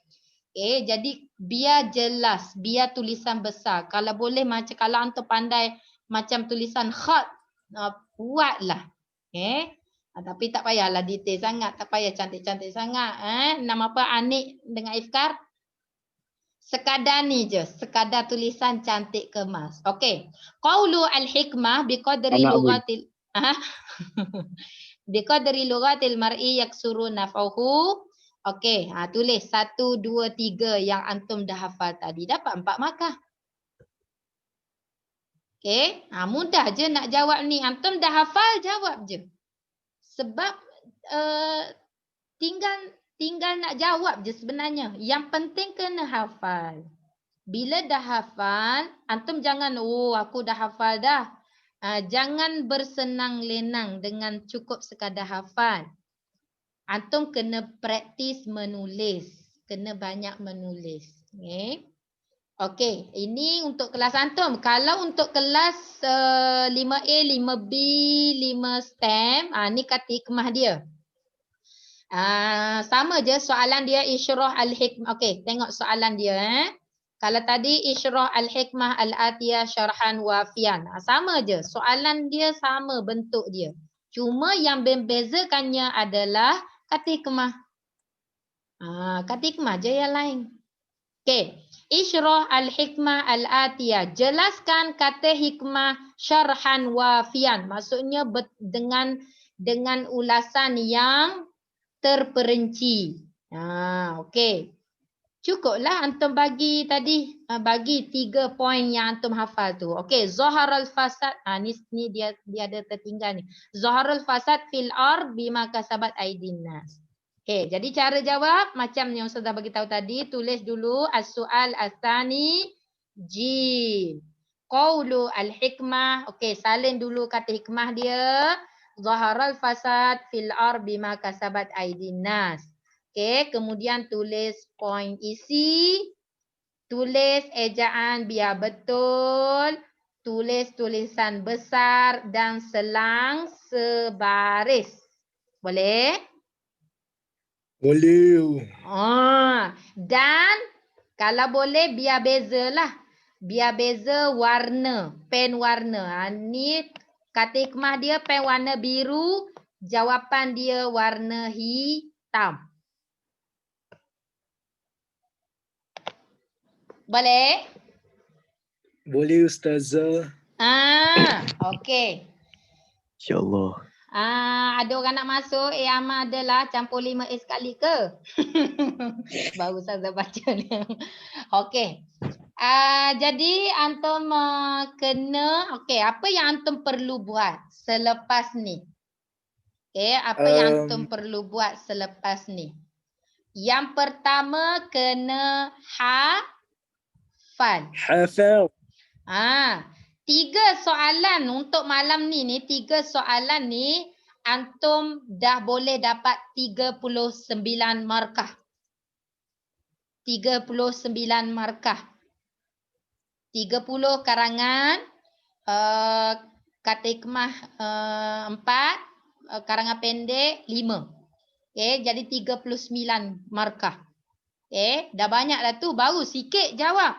Jadi biar jelas, biar tulisan besar. Kalau boleh macam kalau antum pandai macam tulisan khat, buatlah. Tapi tak payahlah detail sangat, tak payah cantik-cantik sangat. Nama apa Anik dengan Ifkar? Sekadar ni je, sekadar tulisan cantik kemas. Okey. Qaulu al-hikmah biqadri lughatil biqadri lughatil mar'i yaksuru naf'uhu. Okey, tulis 1 2 3 yang antum dah hafal tadi, dapat 4 markah. Okey, mudah je nak jawab ni. Antum dah hafal, jawab je. Sebab tinggal nak jawab je sebenarnya. Yang penting kena hafal. Bila dah hafal, antum jangan aku dah hafal dah. Jangan bersenang lenang dengan cukup sekadar hafal. Antum kena praktis menulis. Kena banyak menulis. Okey, ini untuk kelas antum. Kalau untuk kelas 5A, 5B, 5 STEM, ni kata hikmah dia. Sama je soalan dia Isyrah al-hikmah. Okey, tengok soalan dia. Kalau tadi Isyrah al-hikmah al-atiyah syarhan wafian. Sama je, soalan dia sama bentuk dia. Cuma yang membezakannya adalah kata hikmah. Kata hikmah je yang lain. Okey. Isyrah al-hikmah al-atiyah. Jelaskan kata hikmah syarhan wafian. Maksudnya dengan ulasan yang terperinci. Okey. Cukuplah antum bagi tadi. Bagi 3 poin yang antum hafal tu. Okey. Zaharal fasad. Ni dia ada tertinggal ni. Zaharal fasad fil ard bima kasabat aydin nas. Okey, jadi cara jawab macam yang Ustazah bagi tahu tadi, tulis dulu as-su'al as-tsani jim. Qaulu al-hikmah. Okey, salin dulu kata hikmah dia. Zaharal fasad fil ard bima kasabat aydin nas. Okey, kemudian tulis poin isi, tulis ejaan biar betul, tulis tulisan besar dan selang sebaris. Boleh? Boleh. Dan kalau boleh biar bezalah. Biar beza warna, pen warna. Ni kata hikmah dia pen warna biru, jawapan dia warna hitam. Boleh? Boleh Ustazah. Okey. InsyaAllah. Ada orang nak masuk, Amal adalah campur 5A sekali ke? Baru Ustazah baca ni. Okey. Jadi antum kena, apa yang antum perlu buat selepas ni? Apa yang antum perlu buat selepas ni? Yang pertama kena hafal. Hafal. 3 soalan untuk malam ni 3 soalan ni antum dah boleh dapat 39 markah. 39 markah. 30 karangan, kata hikmah 4, karangan pendek 5. Jadi 39 markah. Dah banyak dah tu, baru sikit jawab.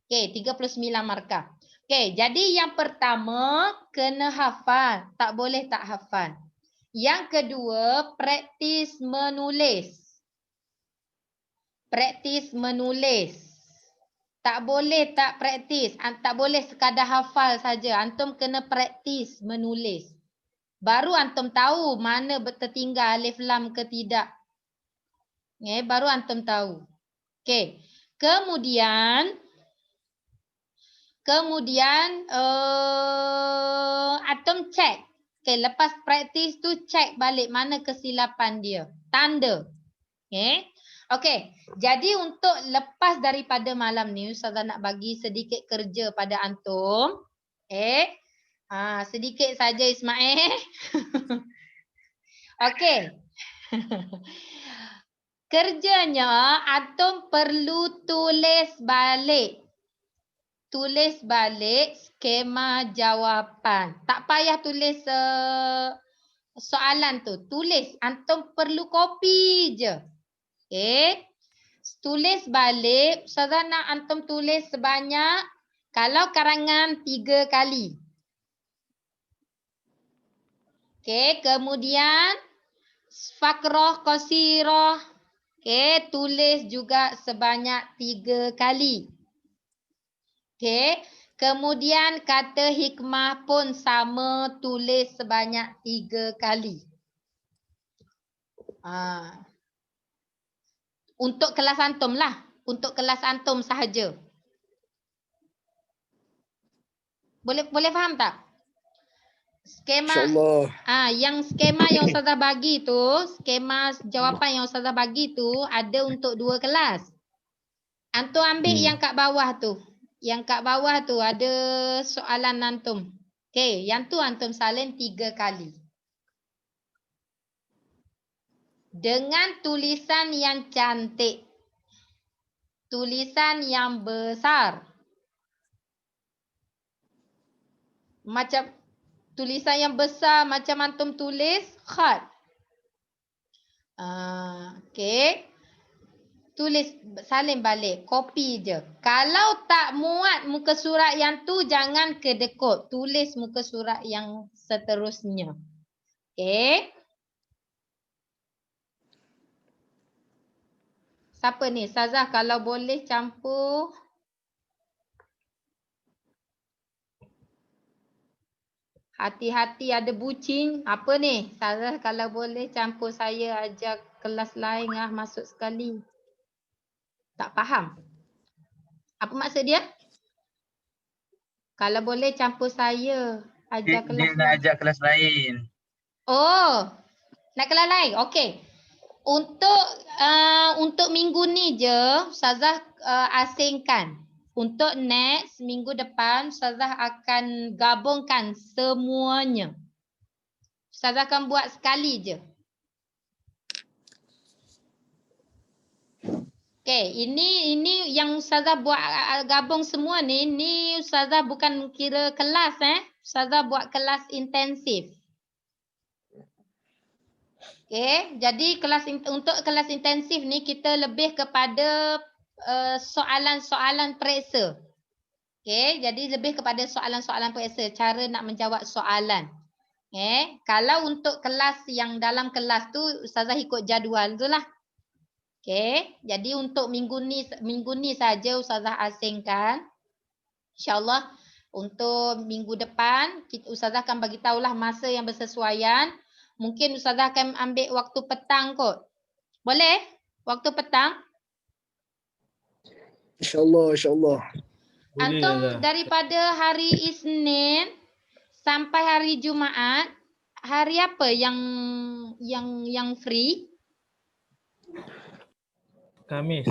39 markah. Jadi yang pertama kena hafal, tak boleh tak hafal. Yang kedua, praktis menulis. Praktis menulis. Tak boleh tak praktis, tak boleh sekadar hafal saja. Antum kena praktis menulis. Baru antum tahu mana tertinggal alif lam ke tidak. Baru antum tahu. Kemudian Kemudian Antum cek. Okay, lepas praktis tu cek balik mana kesilapan dia. Tanda. Okay. Jadi untuk lepas daripada malam ni, Ustazah nak bagi sedikit kerja pada Antum. Sedikit saja Ismail. Okay. Kerjanya Antum perlu tulis balik. Tulis balik skema jawapan. Tak payah tulis soalan tu. Tulis. Antum perlu copy je. Tulis balik. Ustazah nak Antum tulis sebanyak, kalau karangan 3 kali. Kemudian fakrah qasirah. Tulis juga sebanyak 3 kali. Kemudian kata hikmah pun sama, tulis sebanyak 3 kali. Untuk kelas Antum lah. Untuk kelas Antum sahaja. Boleh faham tak? Skema skema yang Ustazah bagi tu, skema jawapan yang Ustazah bagi tu ada untuk 2 kelas. Antum ambil yang kat bawah tu. Yang kat bawah tu ada soalan Antum. Yang tu Antum salin 3 kali. Dengan tulisan yang cantik. Tulisan yang besar. Macam tulisan yang besar macam Antum tulis khat. Tulis, salin balik, copy je. Kalau tak muat muka surat yang tu, jangan kedekut. Tulis muka surat yang seterusnya. Siapa ni? Ustazah kalau boleh campur. Hati-hati ada bucin. Apa ni? Ustazah kalau boleh campur saya ajak kelas lain masuk sekali. Tak faham. Apa maksud dia? Kalau boleh campur saya. Ajak kelas Dia nak ajak kelas lain. Oh. Nak kelas lain? Okey. Untuk minggu ni je, Ustazah asingkan. Untuk next, minggu depan, Ustazah akan gabungkan semuanya. Ustazah akan buat sekali je. Ini yang Ustazah buat gabung semua ni Ustazah bukan kira kelas Ustazah buat kelas intensif. Jadi untuk kelas intensif ni kita lebih kepada soalan-soalan periksa. Jadi lebih kepada soalan-soalan periksa, cara nak menjawab soalan. Kalau untuk kelas yang dalam kelas tu Ustazah ikut jadual tu lah. Jadi untuk minggu ni saja Ustazah asingkan. InsyaAllah untuk minggu depan Ustazah akan bagi tahulah masa yang bersesuaian. Mungkin Ustazah akan ambil waktu petang kot. Boleh? Waktu petang? InsyaAllah. Antum daripada hari Isnin sampai hari Jumaat, hari apa yang free? Kamis.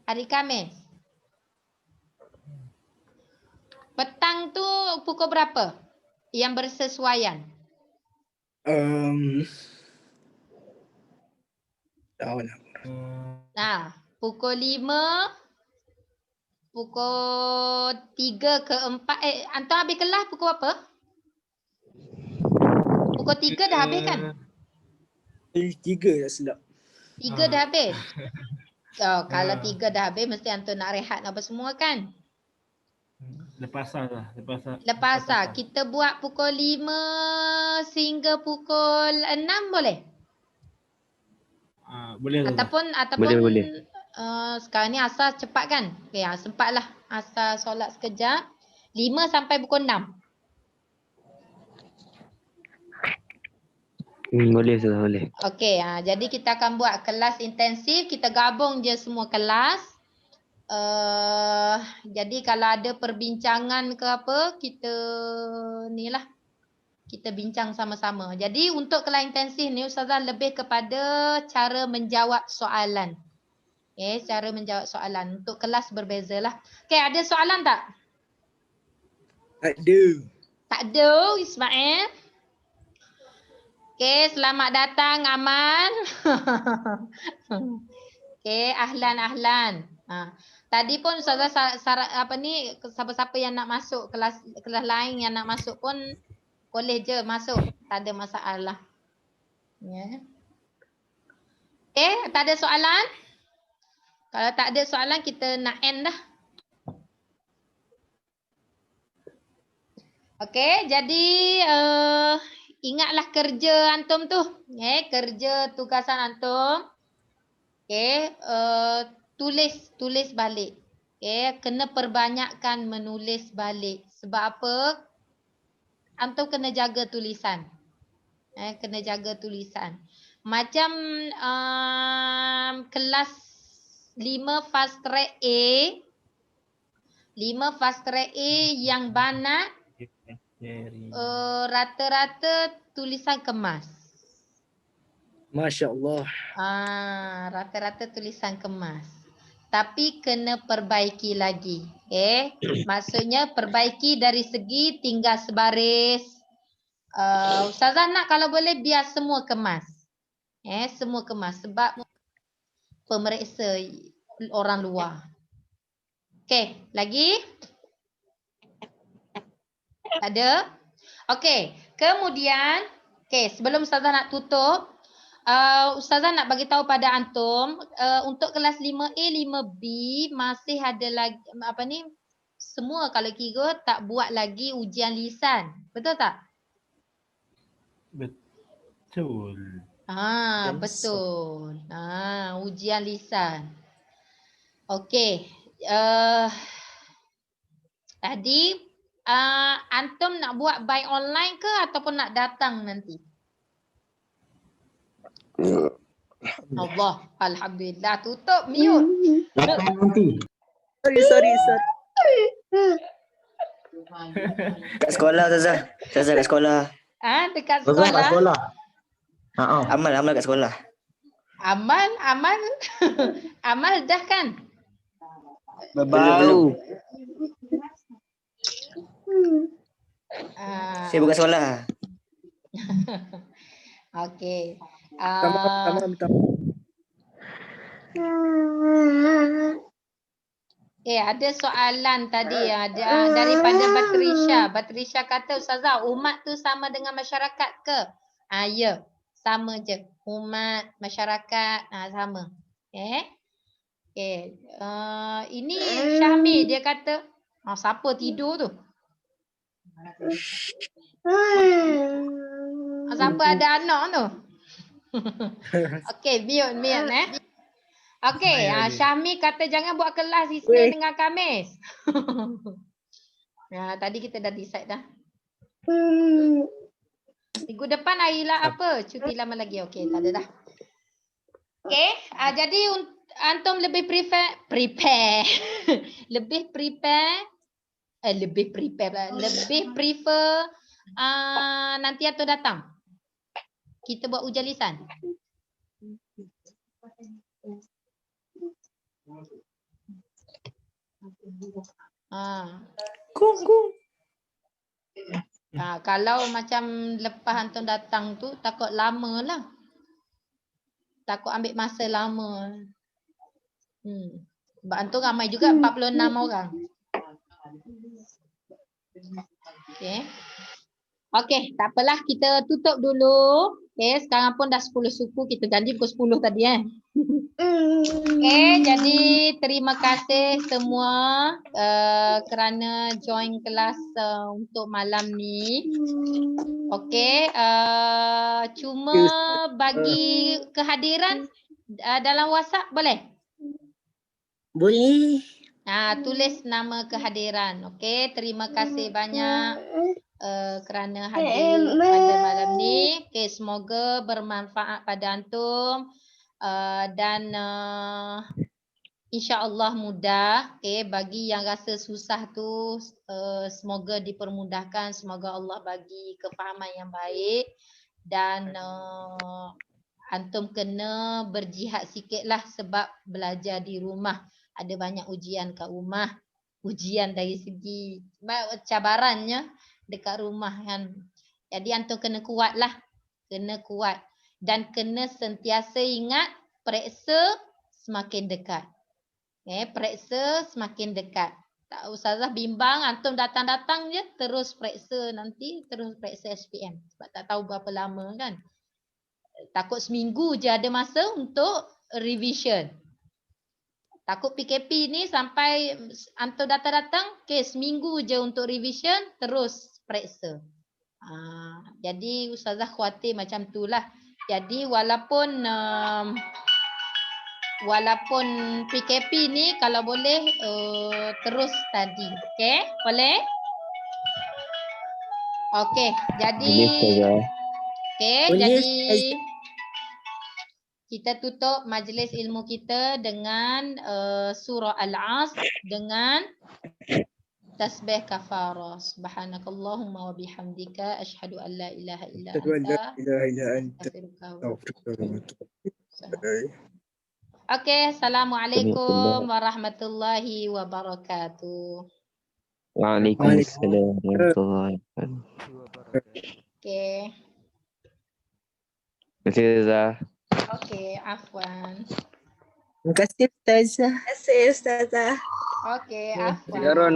Hari Kamis. Petang tu pukul berapa? Yang bersesuaian. Pukul 5. Pukul 3 ke 4. Antum habis kelas pukul apa? Pukul 3 dah habis kan? 3 dah silap. 3 dah habis? Kalau 3 dah habis mesti Antum nak rehat apa semua kan? Lepas Kita buat pukul 5 sehingga pukul 6 boleh? Boleh. Ataupun Boleh. Sekarang ni asar cepat kan? Sempatlah asar solat sekejap. 5 sampai pukul 6. Boleh Ustazah, boleh. Okey, jadi kita akan buat kelas intensif. Kita gabung je semua kelas. Jadi kalau ada perbincangan ke apa, kita ni lah. Kita bincang sama-sama. Jadi untuk kelas intensif ni Ustazah lebih kepada cara menjawab soalan. Okay, cara menjawab soalan. Untuk kelas berbezalah. Okay, ada soalan tak? Ada. Tak ada, Ismail. Okay, selamat datang Aman. Okay, ahlan. Tadi pun Ustazah siapa-siapa yang nak masuk kelas lain yang nak masuk pun boleh je masuk. Tak ada masalah. Ya. Okay, tak ada soalan? Kalau tak ada soalan kita nak end dah. Okay, jadi ingatlah kerja antum tu. Kerja tugasan antum. Okay, tulis balik. Okay, kena perbanyakkan menulis balik. Sebab apa? Antum kena jaga tulisan. Kena jaga tulisan. Macam kelas 5 fast track A. 5 fast track A yang banat. Rata-rata tulisan kemas. Masya Allah. Rata-rata tulisan kemas. Tapi kena perbaiki lagi. Maksudnya perbaiki dari segi tinggal sebaris. Ustazah nak kalau boleh biar semua kemas. Semua kemas sebab pemeriksa orang luar. Okey, lagi? Ada? Okey, kemudian sebelum Ustazah nak tutup, Ustazah nak bagi tahu pada antum untuk kelas 5A, 5B masih ada lagi semua kalau kira tak buat lagi ujian lisan. Betul tak? Betul. Betul. Ujian lisan. Okey. Tadi antum nak buat by online ke ataupun nak datang nanti? Allah, alhamdulillah. Tutup mute. Datang nanti. Sorry. Kat sekolah Ustazah. Ustazah kat sekolah. Dekat Ustazah kat sekolah. sekolah. Amal kat sekolah. Amal Amal dah kan? Belum. Saya bukan sekolah. Okey. Tamam. Ada soalan tadi daripada Batrisha. Batrisha kata, Ustazah, umat tu sama dengan masyarakat ke? Ya, sama je. Umat, masyarakat, sama. Ini Syahmi dia kata, siapa tidur tu? Siapa ada anak tu? Okey, mute. Okey, Syahmi kata jangan buat kelas Isnin dengan Khamis. Tadi kita dah decide dah. Minggu depan Aila apa? Cuti lama lagi. Okey, tak ada dah. Okey, jadi antum lebih prepare. lebih prefer nanti antum datang. Kita buat ujian lisan. Kalau macam lepas antum datang tu takut lama lah. Takut ambil masa lama. Sebab antum ramai juga 46 orang. Okey, tak apalah kita tutup dulu. Sekarang pun dah 10 suku, kita janji pukul 10 tadi jadi terima kasih semua kerana join kelas untuk malam ni. Cuma bagi kehadiran dalam WhatsApp boleh? Boleh. Tulis nama kehadiran. Okey, terima kasih banyak kerana hadir pada malam ni. Okey, semoga bermanfaat pada antum dan insya-Allah mudah. Okey, bagi yang rasa susah tu semoga dipermudahkan, semoga Allah bagi kefahaman yang baik dan antum kena berjihad sikitlah sebab belajar di rumah. Ada banyak ujian kat rumah. Ujian dari segi cabarannya dekat rumah kan. Jadi antum kena kuatlah. Kena kuat. Dan kena sentiasa ingat periksa semakin dekat. Periksa semakin dekat. Tak Ustazah bimbang antum datang-datang je terus periksa nanti terus periksa SPM. Sebab tak tahu berapa lama kan. Takut seminggu je ada masa untuk revision. Takut PKP ni sampai antum datang-datang, okay, seminggu je untuk revision, terus periksa. Jadi Ustazah khawatir macam tu lah. Jadi walaupun PKP ni kalau boleh terus study. Okay, boleh? Okay, jadi jadi kita tutup majlis ilmu kita dengan surah Al-Asr dengan tasbih kafarah. Subhanakallahumma wa bihamdika asyhadu an la ilaha illa anta astaghfiruka wa atubu ilaik. Okey, assalamualaikum warahmatullahi wabarakatuh. Waalaikumsalam warahmatullahi wabarakatuh. Okey. Terima kasih Ustazah. Okey, afwan. Terima kasih Ustazah. Terima kasih Ustazah. Okey, afwan.